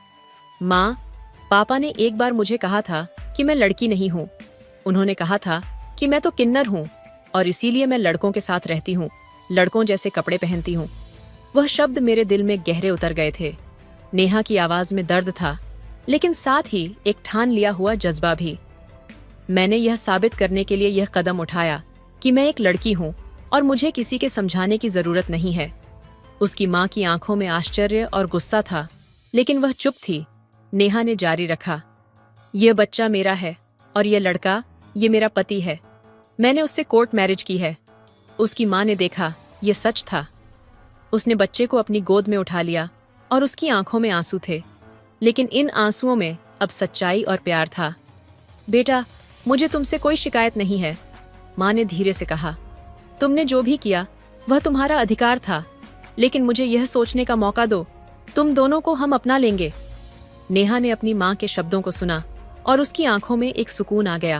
माँ, पापा ने एक बार मुझे कहा था कि मैं लड़की नहीं हूँ। उन्होंने कहा था कि मैं तो किन्नर हूँ और इसीलिए मैं लड़कों के साथ रहती हूँ, लड़कों जैसे कपड़े पहनती हूँ। वह शब्द मेरे दिल में गहरे उतर गए थे। नेहा की आवाज में दर्द था, लेकिन साथ ही एक ठान लिया हुआ जज्बा भी। मैंने यह साबित करने के लिए यह कदम उठाया कि मैं एक लड़की हूँ और मुझे किसी के समझाने की जरूरत नहीं है। उसकी माँ की आंखों में आश्चर्य और गुस्सा था, लेकिन वह चुप थी। नेहा ने जारी रखा, यह बच्चा मेरा है और यह लड़का, ये मेरा पति है। मैंने उससे कोर्ट मैरिज की है। उसकी माँ ने देखा, यह सच था। उसने बच्चे को अपनी गोद में उठा लिया और उसकी आंखों में आंसू थे, लेकिन इन आंसुओं में अब सच्चाई और प्यार था। बेटा, मुझे तुमसे कोई शिकायत नहीं है, माँ ने धीरे से कहा। तुमने जो भी किया वह तुम्हारा अधिकार था, लेकिन मुझे यह सोचने का मौका दो, तुम दोनों को हम अपना लेंगे। नेहा ने अपनी माँ के शब्दों को सुना और उसकी आंखों में एक सुकून आ गया।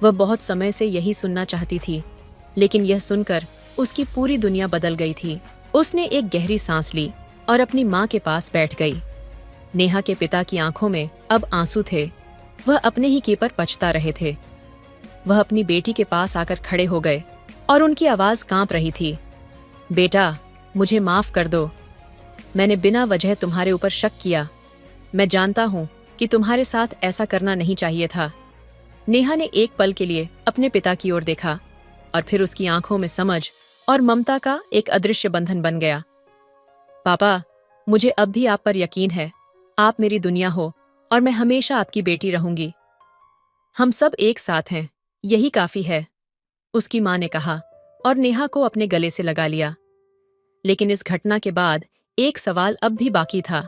वह बहुत समय से यही सुनना चाहती थी, लेकिन यह सुनकर उसकी पूरी दुनिया बदल गई थी। उसने एक गहरी सांस ली और अपनी माँ के पास बैठ गई। नेहा के पिता की आंखों में अब आंसू थे। वह अपने ही की पर पछता रहे थे। वह अपनी बेटी के पास आकर खड़े हो गए और उनकी आवाज कांप रही थी। बेटा, मुझे माफ कर दो। मैंने बिना वजह तुम्हारे ऊपर शक किया। मैं जानता हूं कि तुम्हारे साथ ऐसा करना नहीं चाहिए था। नेहा ने एक पल के लिए अपने पिता की ओर देखा और फिर उसकी आंखों में समझ और ममता का एक अदृश्य बंधन बन गया। पापा, मुझे अब भी आप पर यकीन है। आप मेरी दुनिया हो और मैं हमेशा आपकी बेटी रहूंगी। हम सब एक साथ हैं, यही काफी है, उसकी मां ने कहा और नेहा को अपने गले से लगा लिया। लेकिन इस घटना के बाद एक सवाल अब भी बाकी था।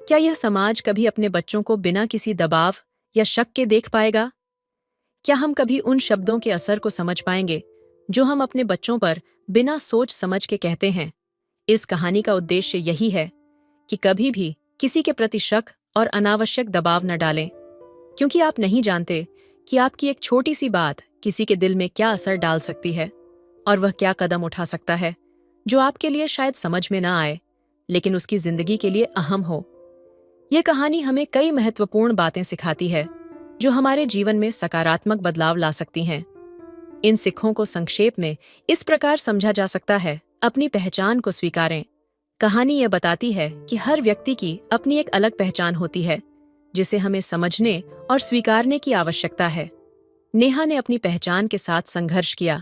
क्या यह समाज कभी अपने बच्चों को बिना किसी दबाव या शक के देख पाएगा? क्या हम कभी उन शब्दों के असर को समझ पाएंगे जो हम अपने बच्चों पर बिना सोच समझ के कहते हैं? इस कहानी का उद्देश्य यही है कि कभी भी किसी के प्रति शक और अनावश्यक दबाव न डालें, क्योंकि आप नहीं जानते कि आपकी एक छोटी सी बात किसी के दिल में क्या असर डाल सकती है और वह क्या कदम उठा सकता है जो आपके लिए शायद समझ में ना आए, लेकिन उसकी जिंदगी के लिए अहम हो। यह कहानी हमें कई महत्वपूर्ण बातें सिखाती है जो हमारे जीवन में सकारात्मक बदलाव ला सकती हैं। इन सिक्खों को संक्षेप में इस प्रकार समझा जा सकता है: अपनी पहचान को स्वीकारें। कहानी यह बताती है कि हर व्यक्ति की अपनी एक अलग पहचान होती है, जिसे हमें समझने और स्वीकारने की आवश्यकता है। नेहा ने अपनी पहचान के साथ संघर्ष किया,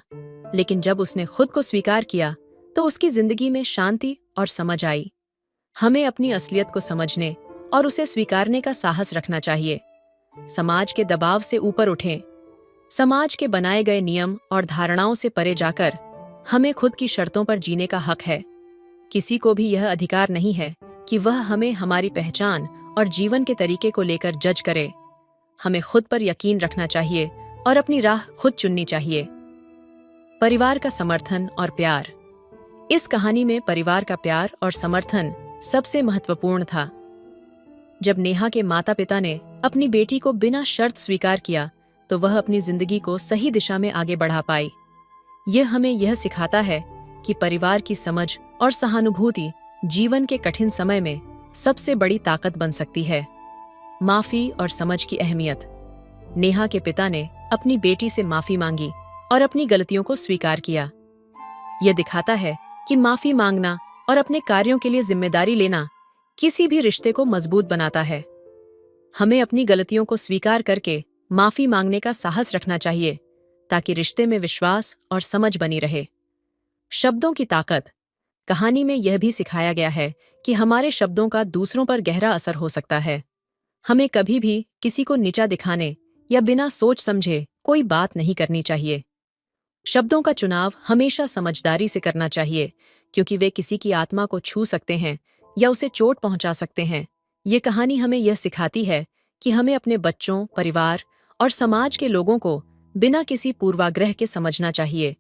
लेकिन जब उसने खुद को स्वीकार किया तो उसकी जिंदगी में शांति और समझ आई। हमें अपनी असलियत को समझने और उसे स्वीकारने का साहस रखना चाहिए। समाज के दबाव से ऊपर उठें। समाज के बनाए गए नियम और धारणाओं से परे जाकर हमें खुद की शर्तों पर जीने का हक है। किसी को भी यह अधिकार नहीं है कि वह हमें हमारी पहचान और जीवन के तरीके को लेकर जज करे। हमें खुद पर यकीन रखना चाहिए और अपनी राह खुद चुननी चाहिए। परिवार का समर्थन और प्यार। इस कहानी में परिवार का प्यार और समर्थन सबसे महत्वपूर्ण था। जब नेहा के माता पिता ने अपनी बेटी को बिना शर्त स्वीकार किया तो वह अपनी जिंदगी को सही दिशा में आगे बढ़ा पाई। यह हमें यह सिखाता है कि परिवार की समझ और सहानुभूति जीवन के कठिन समय में सबसे बड़ी ताकत बन सकती है। माफी और समझ की अहमियत। नेहा के पिता ने अपनी बेटी से माफी मांगी और अपनी गलतियों को स्वीकार किया। यह दिखाता है कि माफी मांगना और अपने कार्यों के लिए जिम्मेदारी लेना किसी भी रिश्ते को मजबूत बनाता है। हमें अपनी गलतियों को स्वीकार करके माफी मांगने का साहस रखना चाहिए ताकि रिश्ते में विश्वास और समझ बनी रहे। शब्दों की ताकत। कहानी में यह भी सिखाया गया है कि हमारे शब्दों का दूसरों पर गहरा असर हो सकता है। हमें कभी भी किसी को नीचा दिखाने या बिना सोच समझे कोई बात नहीं करनी चाहिए। शब्दों का चुनाव हमेशा समझदारी से करना चाहिए, क्योंकि वे किसी की आत्मा को छू सकते हैं या उसे चोट पहुंचा सकते हैं। ये कहानी हमें यह सिखाती है कि हमें अपने बच्चों, परिवार और समाज के लोगों को बिना किसी पूर्वाग्रह के समझना चाहिए।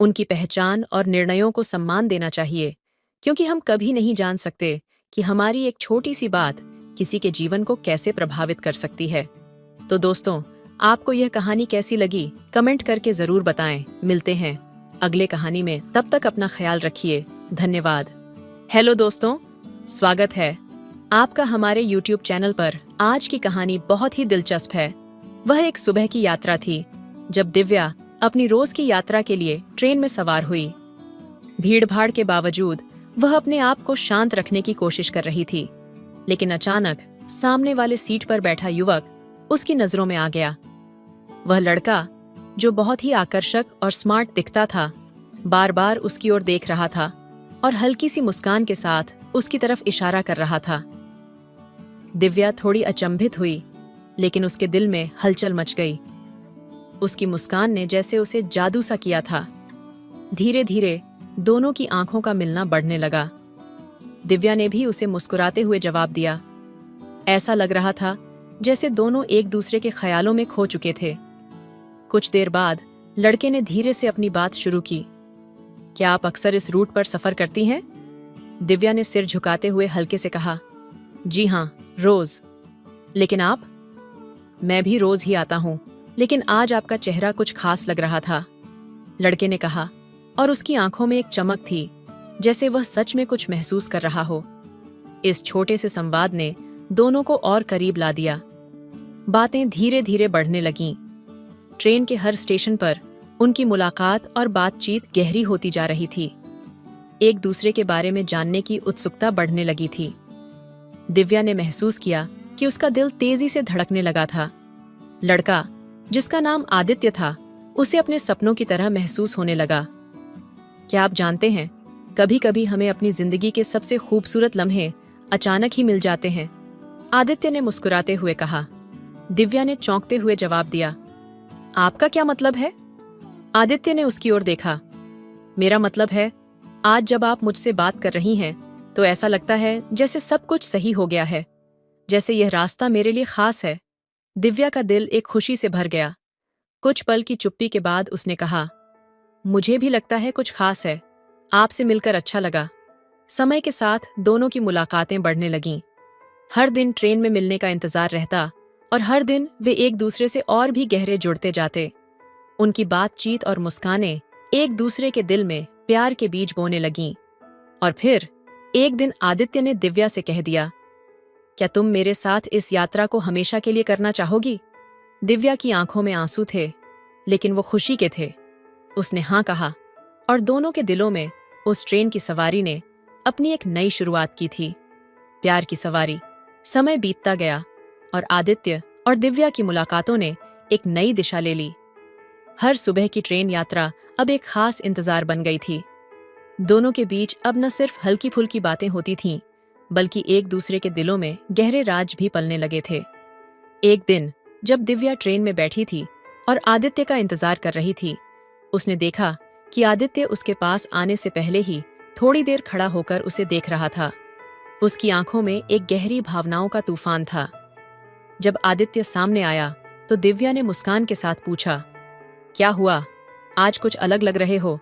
उनकी पहचान और निर्णयों को सम्मान देना चाहिए, क्योंकि हम कभी नहीं जान सकते कि हमारी एक छोटी सी बात किसी के जीवन को कैसे प्रभावित कर सकती है। तो दोस्तों, आपको यह कहानी कैसी लगी कमेंट करके जरूर बताएं। मिलते हैं अगले कहानी में, तब तक अपना ख्याल रखिए। धन्यवाद। हेलो दोस्तों, स्वागत है आपका हमारे YouTube चैनल पर। आज की कहानी बहुत ही दिलचस्प है। वह एक सुबह की यात्रा थी जब दिव्या अपनी रोज की यात्रा के लिए ट्रेन में सवार हुई। भीड़-भाड़ के बावजूद वह अपने आप को शांत रखने की कोशिश कर रही थी, लेकिन अचानक सामने वाले सीट पर बैठा युवक उसकी नजरों में आ गया। वह लड़का, जो बहुत ही आकर्षक और स्मार्ट दिखता था, बार बार उसकी ओर देख रहा था और हल्की सी मुस्कान के साथ उसकी तरफ इशारा कर रहा था। दिव्या थोड़ी अचंभित हुई, लेकिन उसके दिल में हलचल मच गई। उसकी मुस्कान ने जैसे उसे जादू सा किया था। धीरे धीरे दोनों की आंखों का मिलना बढ़ने लगा। दिव्या ने भी उसे मुस्कुराते हुए जवाब दिया। ऐसा लग रहा था जैसे दोनों एक दूसरे के ख्यालों में खो चुके थे। कुछ देर बाद लड़के ने धीरे से अपनी बात शुरू की। क्या आप अक्सर इस रूट पर सफर करती हैं? दिव्या ने सिर झुकाते हुए हल्के से कहा। जी हाँ, रोज। लेकिन आप? मैं भी रोज ही आता हूँ, लेकिन आज आपका चेहरा कुछ खास लग रहा था, लड़के ने कहा, और उसकी आंखों में एक चमक थी, जैसे वह सच में कुछ महसूस कर रहा हो। इस छोटे से संवाद ने दोनों को और करीब ला दिया। बातें धीरे धीरे बढ़ने लगीं। ट्रेन के हर स्टेशन पर उनकी मुलाकात और बातचीत गहरी होती जा रही थी। एक दूसरे के बारे में जानने की उत्सुकता बढ़ने लगी थी। दिव्या ने महसूस किया कि उसका दिल तेजी से धड़कने लगा था। लड़का, जिसका नाम आदित्य था, उसे अपने सपनों की तरह महसूस होने लगा। क्या आप जानते हैं, कभी कभी हमें अपनी जिंदगी के सबसे खूबसूरत लम्हे अचानक ही मिल जाते हैं, आदित्य ने मुस्कुराते हुए कहा। दिव्या ने चौंकते हुए जवाब दिया, आपका क्या मतलब है? आदित्य ने उसकी ओर देखा। मेरा मतलब है, आज जब आप मुझसे बात कर रही हैं तो ऐसा लगता है जैसे सब कुछ सही हो गया है, जैसे यह रास्ता मेरे लिए खास है। दिव्या का दिल एक खुशी से भर गया। कुछ पल की चुप्पी के बाद उसने कहा, मुझे भी लगता है कुछ खास है, आपसे मिलकर अच्छा लगा। समय के साथ दोनों की मुलाकातें बढ़ने लगीं। हर दिन ट्रेन में मिलने का इंतजार रहता और हर दिन वे एक दूसरे से और भी गहरे जुड़ते जाते। उनकी बातचीत और मुस्कानें एक दूसरे के दिल में प्यार के बीज बोने लगीं। और फिर एक दिन आदित्य ने दिव्या से कह दिया, क्या तुम मेरे साथ इस यात्रा को हमेशा के लिए करना चाहोगी? दिव्या की आंखों में आंसू थे, लेकिन वो खुशी के थे। उसने हाँ कहा, और दोनों के दिलों में उस ट्रेन की सवारी ने अपनी एक नई शुरुआत की थी। प्यार की सवारी। समय बीतता गया और आदित्य और दिव्या की मुलाकातों ने एक नई दिशा ले ली। हर सुबह की ट्रेन यात्रा अब एक खास इंतजार बन गई थी। दोनों के बीच अब न सिर्फ हल्की फुल्की बातें होती थीं, बल्कि एक दूसरे के दिलों में गहरे राज भी पलने लगे थे। एक दिन जब दिव्या ट्रेन में बैठी थी और आदित्य का इंतजार कर रही थी, उसने देखा कि आदित्य उसके पास आने से पहले ही थोड़ी देर खड़ा होकर उसे देख रहा था। उसकी आंखों में एक गहरी भावनाओं का तूफान था। जब आदित्य सामने आया तो दिव्या ने मुस्कान के साथ पूछा, क्या हुआ, आज कुछ अलग लग रहे हो?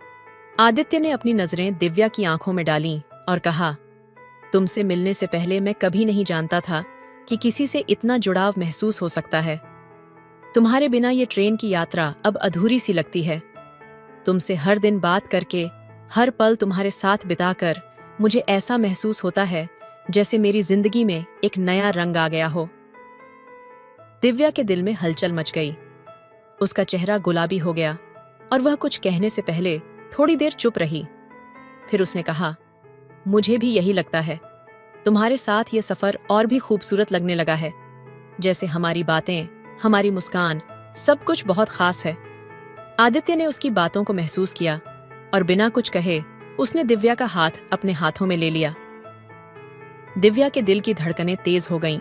आदित्य ने अपनी नजरें दिव्या की आंखों में डालीं और कहा, तुमसे मिलने से पहले मैं कभी नहीं जानता था कि किसी से इतना जुड़ाव महसूस हो सकता है। तुम्हारे बिना ये ट्रेन की यात्रा अब अधूरी सी लगती है। तुमसे हर दिन बात करके, हर पल तुम्हारे साथ बिताकर मुझे ऐसा महसूस होता है जैसे मेरी जिंदगी में एक नया रंग आ गया हो। दिव्या के दिल में हलचल मच गई। उसका चेहरा गुलाबी हो गया और वह कुछ कहने से पहले थोड़ी देर चुप रही। फिर उसने कहा, मुझे भी यही लगता है। तुम्हारे साथ ये सफर और भी खूबसूरत लगने लगा है, जैसे हमारी बातें, हमारी मुस्कान, सब कुछ बहुत खास है। आदित्य ने उसकी बातों को महसूस किया और बिना कुछ कहे उसने दिव्या का हाथ अपने हाथों में ले लिया। दिव्या के दिल की धड़कनें तेज हो गईं।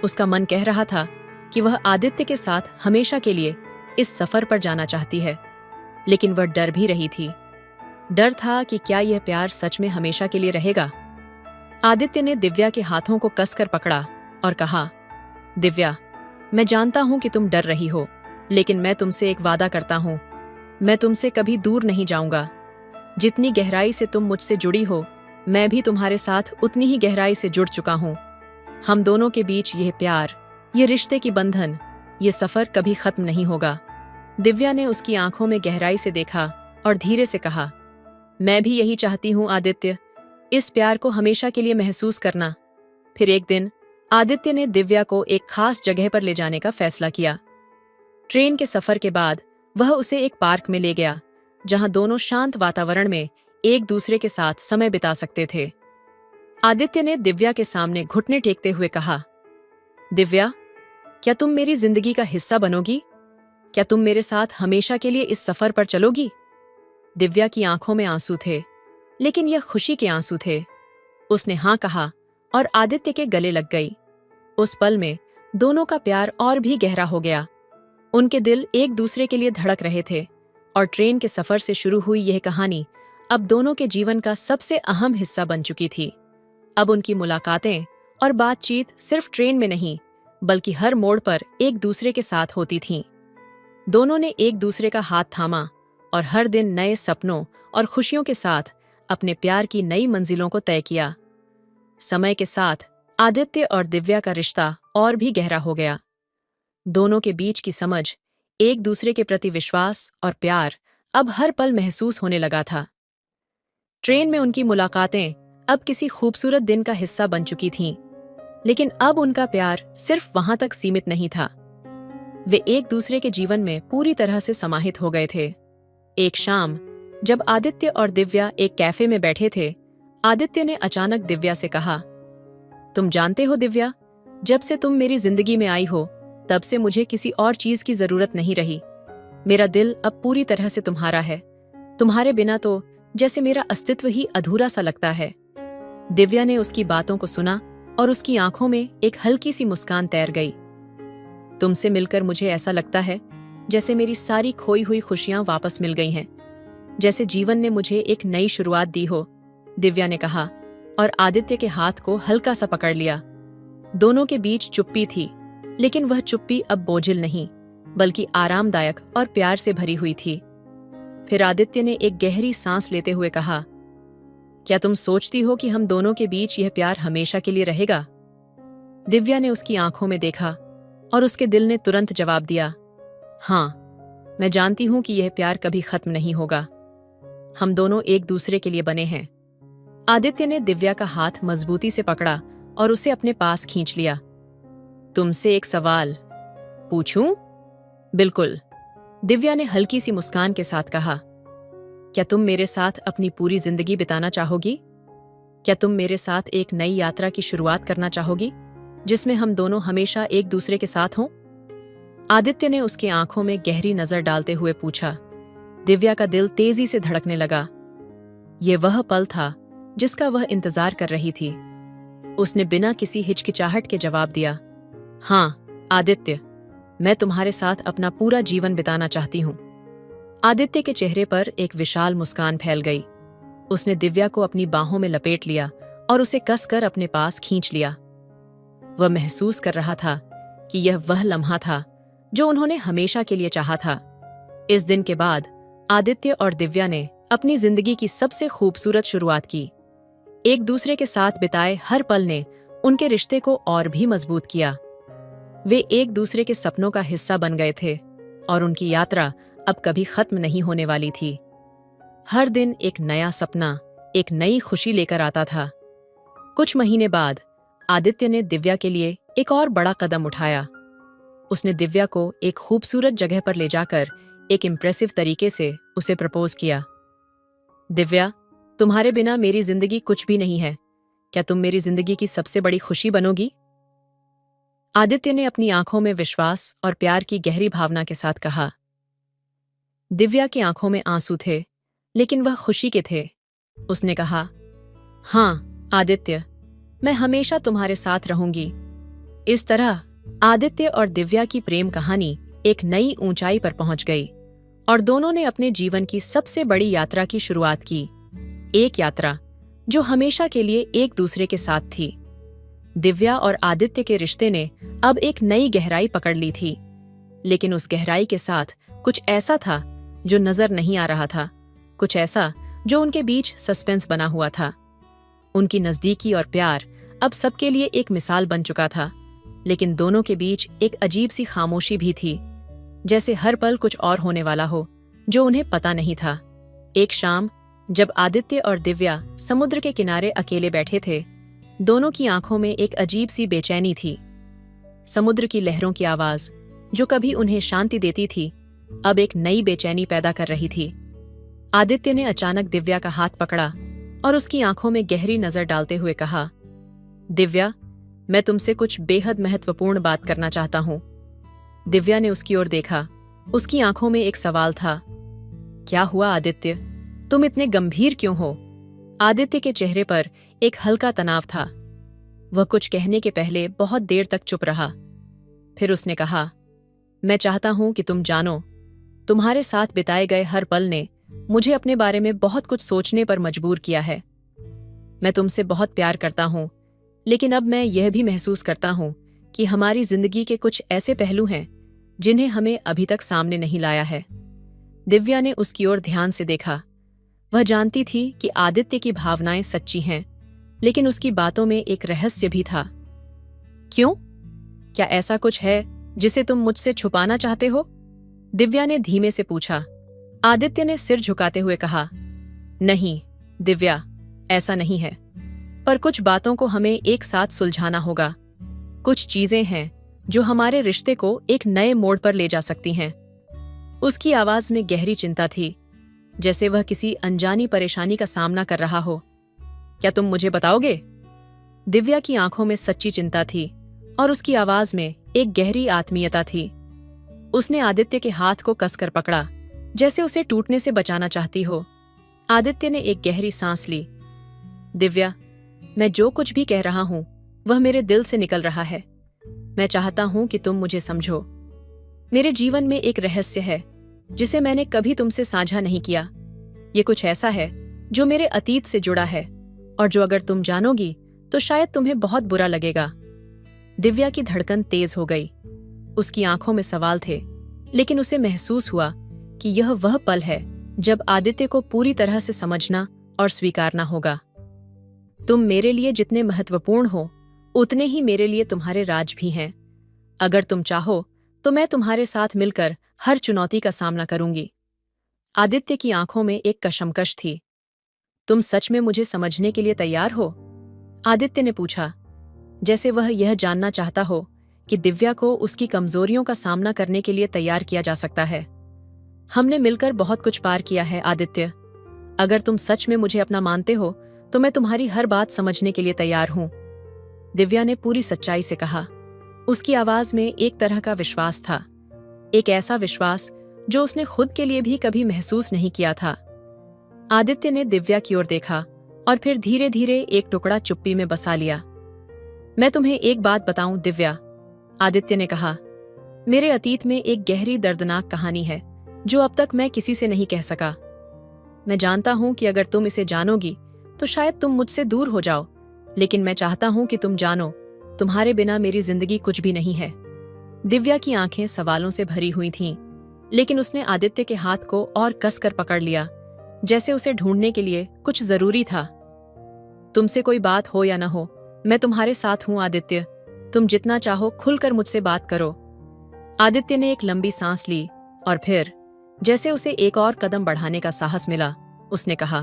उसका मन कह रहा था कि वह आदित्य के साथ हमेशा के लिए इस सफर पर जाना चाहती है, लेकिन वह डर भी रही थी। डर था कि क्या यह प्यार सच में हमेशा के लिए रहेगा। आदित्य ने दिव्या के हाथों को कसकर पकड़ा और कहा, दिव्या, मैं जानता हूं कि तुम डर रही हो, लेकिन मैं तुमसे एक वादा करता हूं, मैं तुमसे कभी दूर नहीं जाऊंगा। जितनी गहराई से तुम मुझसे जुड़ी हो, मैं भी तुम्हारे साथ उतनी ही गहराई से जुड़ चुका हूं। हम दोनों के बीच यह प्यार, ये रिश्ते की बंधन, ये सफर कभी खत्म नहीं होगा। दिव्या ने उसकी आंखों में गहराई से देखा और धीरे से कहा, मैं भी यही चाहती हूं आदित्य, इस प्यार को हमेशा के लिए महसूस करना। फिर एक दिन आदित्य ने दिव्या को एक खास जगह पर ले जाने का फैसला किया। ट्रेन के सफर के बाद वह उसे एक पार्क में ले गया, जहां दोनों शांत वातावरण में एक दूसरे के साथ समय बिता सकते थे। आदित्य ने दिव्या के सामने घुटने टेकते हुए कहा, दिव्या, क्या तुम मेरी जिंदगी का हिस्सा बनोगी? क्या तुम मेरे साथ हमेशा के लिए इस सफर पर चलोगी? दिव्या की आंखों में आंसू थे, लेकिन यह खुशी के आंसू थे। उसने हाँ कहा और आदित्य के गले लग गई। उस पल में दोनों का प्यार और भी गहरा हो गया। उनके दिल एक दूसरे के लिए धड़क रहे थे और ट्रेन के सफर से शुरू हुई यह कहानी अब दोनों के जीवन का सबसे अहम हिस्सा बन चुकी थी। अब उनकी मुलाकातें और बातचीत सिर्फ ट्रेन में नहीं, बल्कि हर मोड़ पर एक दूसरे के साथ होती थीं। दोनों ने एक दूसरे का हाथ थामा और हर दिन नए सपनों और खुशियों के साथ अपने प्यार की नई मंजिलों को तय किया। समय के साथ आदित्य और दिव्या का रिश्ता और भी गहरा हो गया। दोनों के बीच की समझ एक दूसरे के प्रति विश्वास और प्यार अब हर पल महसूस होने लगा था। ट्रेन में उनकी मुलाकातें अब किसी खूबसूरत दिन का हिस्सा बन चुकी थीं, लेकिन अब उनका प्यार सिर्फ वहां तक सीमित नहीं था। वे एक दूसरे के जीवन में पूरी तरह से समाहित हो गए थे। एक शाम जब आदित्य और दिव्या एक कैफे में बैठे थे, आदित्य ने अचानक दिव्या से कहा, तुम जानते हो दिव्या, जब से तुम मेरी जिंदगी में आई हो तब से मुझे किसी और चीज की जरूरत नहीं रही। मेरा दिल अब पूरी तरह से तुम्हारा है। तुम्हारे बिना तो जैसे मेरा अस्तित्व ही अधूरा सा लगता है। दिव्या ने उसकी बातों को सुना और उसकी आंखों में एक हल्की सी मुस्कान तैर गई। तुमसे मिलकर मुझे ऐसा लगता है जैसे मेरी सारी खोई हुई खुशियां वापस मिल गई हैं, जैसे जीवन ने मुझे एक नई शुरुआत दी हो, दिव्या ने कहा और आदित्य के हाथ को हल्का सा पकड़ लिया। दोनों के बीच चुप्पी थी, लेकिन वह चुप्पी अब बोझिल नहीं बल्कि आरामदायक और प्यार से भरी हुई थी। फिर आदित्य ने एक गहरी सांस लेते हुए कहा, क्या तुम सोचती हो कि हम दोनों के बीच यह प्यार हमेशा के लिए रहेगा? दिव्या ने उसकी आंखों में देखा और उसके दिल ने तुरंत जवाब दिया, हाँ, मैं जानती हूं कि यह प्यार कभी खत्म नहीं होगा। हम दोनों एक दूसरे के लिए बने हैं। आदित्य ने दिव्या का हाथ मजबूती से पकड़ा और उसे अपने पास खींच लिया। तुमसे एक सवाल पूछूं? बिल्कुल, दिव्या ने हल्की सी मुस्कान के साथ कहा। क्या तुम मेरे साथ अपनी पूरी जिंदगी बिताना चाहोगी? क्या तुम मेरे साथ एक नई यात्रा की शुरुआत करना चाहोगी, जिसमें हम दोनों हमेशा एक दूसरे के साथ हों? आदित्य ने उसके आंखों में गहरी नजर डालते हुए पूछा। दिव्या का दिल तेजी से धड़कने लगा। यह वह पल था जिसका वह इंतजार कर रही थी। उसने बिना किसी हिचकिचाहट के जवाब दिया, हाँ आदित्य, मैं तुम्हारे साथ अपना पूरा जीवन बिताना चाहती हूं। आदित्य के चेहरे पर एक विशाल मुस्कान फैल गई। उसने दिव्या को अपनी बाहों में लपेट लिया और उसे कसकर अपने पास खींच लिया। वह महसूस कर रहा था कि यह वह लम्हा था जो उन्होंने हमेशा के लिए चाहा था। इस दिन के बाद आदित्य और दिव्या ने अपनी जिंदगी की सबसे खूबसूरत शुरुआत की। एक दूसरे के साथ बिताए हर पल ने उनके रिश्ते को और भी मजबूत किया। वे एक दूसरे के सपनों का हिस्सा बन गए थे और उनकी यात्रा अब कभी खत्म नहीं होने वाली थी। हर दिन एक नया सपना, एक नई खुशी लेकर आता था। कुछ महीने बाद आदित्य ने दिव्या के लिए एक और बड़ा कदम उठाया। उसने दिव्या को एक खूबसूरत जगह पर ले जाकर एक इम्प्रेसिव तरीके से उसे प्रपोज किया। दिव्या, तुम्हारे बिना मेरी जिंदगी कुछ भी नहीं है। क्या तुम मेरी जिंदगी की सबसे बड़ी खुशी बनोगी? आदित्य ने अपनी आंखों में विश्वास और प्यार की गहरी भावना के साथ कहा। दिव्या की आंखों में आंसू थे, लेकिन वह खुशी के थे। उसने कहा, हाँ आदित्य, मैं हमेशा तुम्हारे साथ रहूंगी। इस तरह आदित्य और दिव्या की प्रेम कहानी एक नई ऊंचाई पर पहुंच गई और दोनों ने अपने जीवन की सबसे बड़ी यात्रा की शुरुआत की। एक यात्रा जो हमेशा के लिए एक दूसरे के साथ थी। दिव्या और आदित्य के रिश्ते ने अब एक नई गहराई पकड़ ली थी, लेकिन उस गहराई के साथ कुछ ऐसा था जो नजर नहीं आ रहा था, कुछ ऐसा जो उनके बीच सस्पेंस बना हुआ था। उनकी नजदीकी और प्यार अब सबके लिए एक मिसाल बन चुका था, लेकिन दोनों के बीच एक अजीब सी खामोशी भी थी, जैसे हर पल कुछ और होने वाला हो जो उन्हें पता नहीं था। एक शाम जब आदित्य और दिव्या समुद्र के किनारे अकेले बैठे थे, दोनों की आंखों में एक अजीब सी बेचैनी थी। समुद्र की लहरों की आवाज जो कभी उन्हें शांति देती थी, अब एक नई बेचैनी पैदा कर रही थी। आदित्य ने अचानक दिव्या का हाथ पकड़ा और उसकी आंखों में गहरी नजर डालते हुए कहा, दिव्या, मैं तुमसे कुछ बेहद महत्वपूर्ण बात करना चाहता हूं। दिव्या ने उसकी ओर देखा। उसकी आंखों में एक सवाल था। क्या हुआ आदित्य? तुम इतने गंभीर क्यों हो? आदित्य के चेहरे पर एक हल्का तनाव था। वह कुछ कहने के पहले बहुत देर तक चुप रहा। फिर उसने कहा, मैं चाहता हूं कि तुम जानो, तुम्हारे साथ बिताए गए हर पल ने मुझे अपने बारे में बहुत कुछ सोचने पर मजबूर किया है। मैं तुमसे बहुत प्यार करता हूं, लेकिन अब मैं यह भी महसूस करता हूं कि हमारी जिंदगी के कुछ ऐसे पहलू हैं जिन्हें हमें अभी तक सामने नहीं लाया है। दिव्या ने उसकी ओर ध्यान से देखा। वह जानती थी कि आदित्य की भावनाएं सच्ची हैं, लेकिन उसकी बातों में एक रहस्य भी था। क्यों? क्या ऐसा कुछ है जिसे तुम मुझसे छुपाना चाहते हो? दिव्या ने धीमे से पूछा। आदित्य ने सिर झुकाते हुए कहा, नहीं दिव्या, ऐसा नहीं है, पर कुछ बातों को हमें एक साथ सुलझाना होगा। कुछ चीजें हैं जो हमारे रिश्ते को एक नए मोड़ पर ले जा सकती हैं। उसकी आवाज में गहरी चिंता थी, जैसे वह किसी अनजानी परेशानी का सामना कर रहा हो। क्या तुम मुझे बताओगे? दिव्या की आंखों में सच्ची चिंता थी और उसकी आवाज में एक गहरी आत्मीयता थी। उसने आदित्य के हाथ को कसकर पकड़ा, जैसे उसे टूटने से बचाना चाहती हो। आदित्य ने एक गहरी सांस ली। दिव्या, मैं जो कुछ भी कह रहा हूं वह मेरे दिल से निकल रहा है। मैं चाहता हूं कि तुम मुझे समझो। मेरे जीवन में एक रहस्य है जिसे मैंने कभी तुमसे साझा नहीं किया। ये कुछ ऐसा है जो मेरे अतीत से जुड़ा है और जो अगर तुम जानोगी तो शायद तुम्हें बहुत बुरा लगेगा। दिव्या की धड़कन तेज हो गई। उसकी आंखों में सवाल थे, लेकिन उसे महसूस हुआ कि यह वह पल है जब आदित्य को पूरी तरह से समझना और स्वीकारना होगा। तुम मेरे लिए जितने महत्वपूर्ण हो, उतने ही मेरे लिए तुम्हारे राज भी हैं। अगर तुम चाहो तो मैं तुम्हारे साथ मिलकर हर चुनौती का सामना करूंगी। आदित्य की आंखों में एक कशमकश थी। तुम सच में मुझे समझने के लिए तैयार हो? आदित्य ने पूछा, जैसे वह यह जानना चाहता हो कि दिव्या को उसकी कमजोरियों का सामना करने के लिए तैयार किया जा सकता है। हमने मिलकर बहुत कुछ पार किया है आदित्य। अगर तुम सच में मुझे अपना मानते हो तो मैं तुम्हारी हर बात समझने के लिए तैयार हूं। दिव्या ने पूरी सच्चाई से कहा। उसकी आवाज में एक तरह का विश्वास था, एक ऐसा विश्वास जो उसने खुद के लिए भी कभी महसूस नहीं किया था। आदित्य ने दिव्या की ओर देखा और फिर धीरे धीरे एक टुकड़ा चुप्पी में बसा लिया। मैं तुम्हें एक बात बताऊं दिव्या, आदित्य ने कहा, मेरे अतीत में एक गहरी दर्दनाक कहानी है जो अब तक मैं किसी से नहीं कह सका। मैं जानता हूं कि अगर तुम इसे जानोगी तो शायद तुम मुझसे दूर हो जाओ, लेकिन मैं चाहता हूं कि तुम जानो, तुम्हारे बिना मेरी जिंदगी कुछ भी नहीं है। दिव्या की आंखें सवालों से भरी हुई थीं, लेकिन उसने आदित्य के हाथ को और कसकर पकड़ लिया, जैसे उसे ढूंढने के लिए कुछ जरूरी था। तुमसे कोई बात हो या न हो, मैं तुम्हारे साथ हूं आदित्य। तुम जितना चाहो खुलकर मुझसे बात करो। आदित्य ने एक लंबी सांस ली और फिर, जैसे उसे एक और कदम बढ़ाने का साहस मिला, उसने कहा,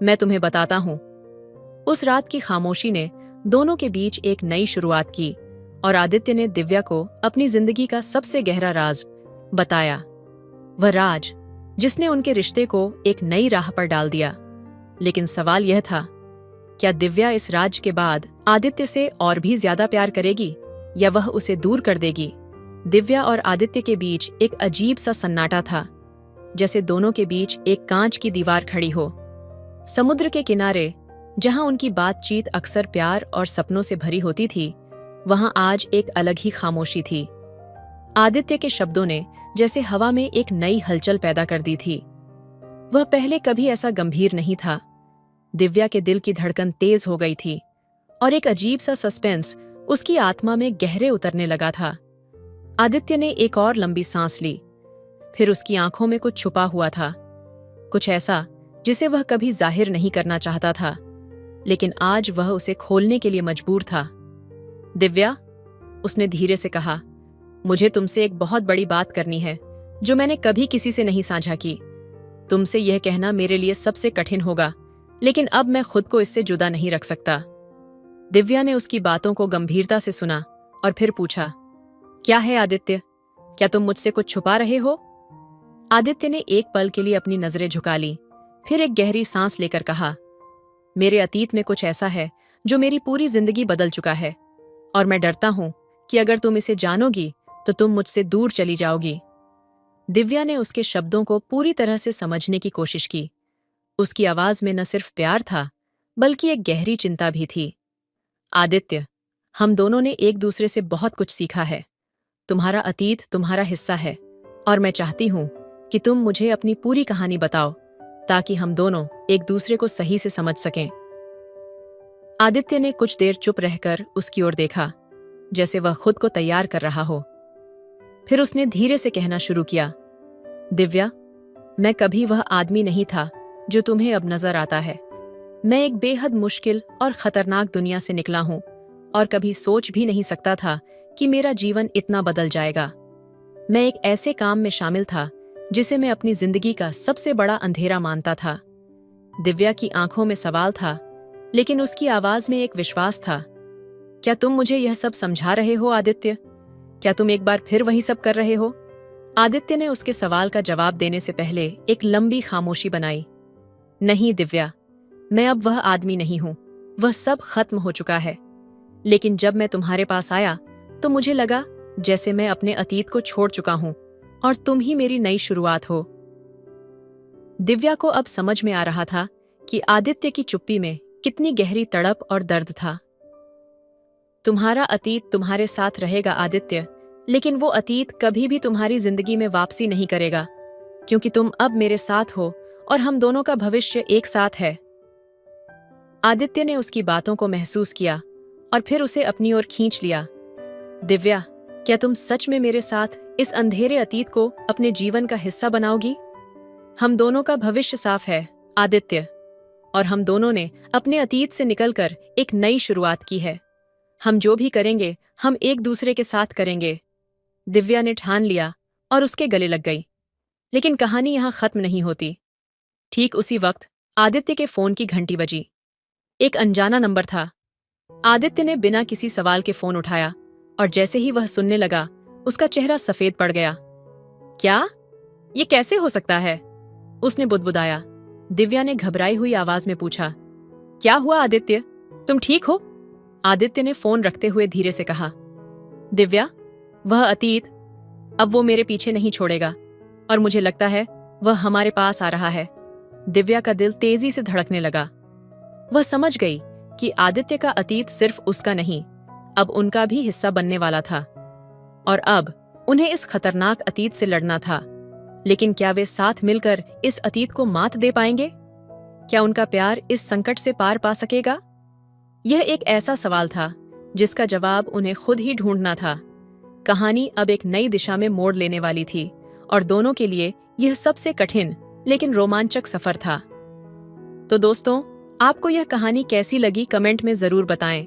मैं तुम्हें बताता हूं। उस रात की खामोशी ने दोनों के बीच एक नई शुरुआत की और आदित्य ने दिव्या को अपनी जिंदगी का सबसे गहरा राज बताया। वह राज जिसने उनके रिश्ते को एक नई राह पर डाल दिया। लेकिन सवाल यह था, क्या दिव्या इस राज के बाद आदित्य से और भी ज्यादा प्यार करेगी या वह उसे दूर कर देगी? दिव्या और आदित्य के बीच एक अजीब सा सन्नाटा था, जैसे दोनों के बीच एक कांच की दीवार खड़ी हो। समुद्र के किनारे, जहां उनकी बातचीत अक्सर प्यार और सपनों से भरी होती थी, वहां आज एक अलग ही खामोशी थी। आदित्य के शब्दों ने जैसे हवा में एक नई हलचल पैदा कर दी थी। वह पहले कभी ऐसा गंभीर नहीं था। दिव्या के दिल की धड़कन तेज हो गई थी और एक अजीब सा सस्पेंस उसकी आत्मा में गहरे उतरने लगा था। आदित्य ने एक और लंबी सांस ली। फिर उसकी आंखों में कुछ छुपा हुआ था, कुछ ऐसा जिसे वह कभी जाहिर नहीं करना चाहता था, लेकिन आज वह उसे खोलने के लिए मजबूर था। दिव्या, उसने धीरे से कहा, मुझे तुमसे एक बहुत बड़ी बात करनी है जो मैंने कभी किसी से नहीं साझा की। तुमसे यह कहना मेरे लिए सबसे कठिन होगा, लेकिन अब मैं खुद को इससे जुदा नहीं रख सकता। दिव्या ने उसकी बातों को गंभीरता से सुना और फिर पूछा, क्या है आदित्य? क्या तुम मुझसे कुछ छुपा रहे हो? आदित्य ने एक पल के लिए अपनी नजरें झुका ली, फिर एक गहरी सांस लेकर कहा, मेरे अतीत में कुछ ऐसा है जो मेरी पूरी जिंदगी बदल चुका है और मैं डरता हूं कि अगर तुम इसे जानोगी तो तुम मुझसे दूर चली जाओगी। दिव्या ने उसके शब्दों को पूरी तरह से समझने की कोशिश की। उसकी आवाज में न सिर्फ प्यार था, बल्कि एक गहरी चिंता भी थी। आदित्य, हम दोनों ने एक दूसरे से बहुत कुछ सीखा है। तुम्हारा अतीत तुम्हारा हिस्सा है और मैं चाहती हूं कि तुम मुझे अपनी पूरी कहानी बताओ, ताकि हम दोनों एक दूसरे को सही से समझ सकें। आदित्य ने कुछ देर चुप रहकर उसकी ओर देखा, जैसे वह खुद को तैयार कर रहा हो। फिर उसने धीरे से कहना शुरू किया, दिव्या, मैं कभी वह आदमी नहीं था जो तुम्हें अब नजर आता है। मैं एक बेहद मुश्किल और खतरनाक दुनिया से निकला हूं और कभी सोच भी नहीं सकता था कि मेरा जीवन इतना बदल जाएगा। मैं एक ऐसे काम में शामिल था जिसे मैं अपनी जिंदगी का सबसे बड़ा अंधेरा मानता था। दिव्या की आंखों में सवाल था, लेकिन उसकी आवाज में एक विश्वास था। क्या तुम मुझे यह सब समझा रहे हो आदित्य? क्या तुम एक बार फिर वही सब कर रहे हो? आदित्य ने उसके सवाल का जवाब देने से पहले एक लंबी खामोशी बनाई। नहीं दिव्या, मैं अब वह आदमी नहीं हूं। वह सब खत्म हो चुका है। लेकिन जब मैं तुम्हारे पास आया तो मुझे लगा जैसे मैं अपने अतीत को छोड़ चुका हूं और तुम ही मेरी नई शुरुआत हो। दिव्या को अब समझ में आ रहा था कि आदित्य की चुप्पी में कितनी गहरी तड़प और दर्द था। तुम्हारा अतीत तुम्हारे साथ रहेगा आदित्य, लेकिन वो अतीत कभी भी तुम्हारी जिंदगी में वापसी नहीं करेगा, क्योंकि तुम अब मेरे साथ हो और हम दोनों का भविष्य एक साथ है। आदित्य ने उसकी बातों को महसूस किया और फिर उसे अपनी ओर खींच लिया। दिव्या, क्या तुम सच में मेरे साथ इस अंधेरे अतीत को अपने जीवन का हिस्सा बनाओगी? हम दोनों का भविष्य साफ है आदित्य, और हम दोनों ने अपने अतीत से निकलकर एक नई शुरुआत की है। हम जो भी करेंगे हम एक दूसरे के साथ करेंगे। दिव्या ने ठान लिया और उसके गले लग गई। लेकिन कहानी यहां खत्म नहीं होती। ठीक उसी वक्त आदित्य के फोन की घंटी बजी। एक अनजाना नंबर था। आदित्य ने बिना किसी सवाल के फोन उठाया और जैसे ही वह सुनने लगा उसका चेहरा सफेद पड़ गया। क्या? ये कैसे हो सकता है? उसने बुदबुदाया। दिव्या ने घबराई हुई आवाज में पूछा, क्या हुआ आदित्य? तुम ठीक हो? आदित्य ने फोन रखते हुए धीरे से कहा, दिव्या, वह अतीत अब वो मेरे पीछे नहीं छोड़ेगा और मुझे लगता है वह हमारे पास आ रहा है। दिव्या का दिल तेजी से धड़कने लगा। वह समझ गई कि आदित्य का अतीत सिर्फ उसका नहीं, अब उनका भी हिस्सा बनने वाला था और अब उन्हें इस खतरनाक अतीत से लड़ना था। लेकिन क्या वे साथ मिलकर इस अतीत को मात दे पाएंगे? क्या उनका प्यार इस संकट से पार पा सकेगा? यह एक ऐसा सवाल था जिसका जवाब उन्हें खुद ही ढूंढना था। कहानी अब एक नई दिशा में मोड़ लेने वाली थी और दोनों के लिए यह सबसे कठिन लेकिन रोमांचक सफर था। तो दोस्तों, आपको यह कहानी कैसी लगी कमेंट में जरूर बताएं।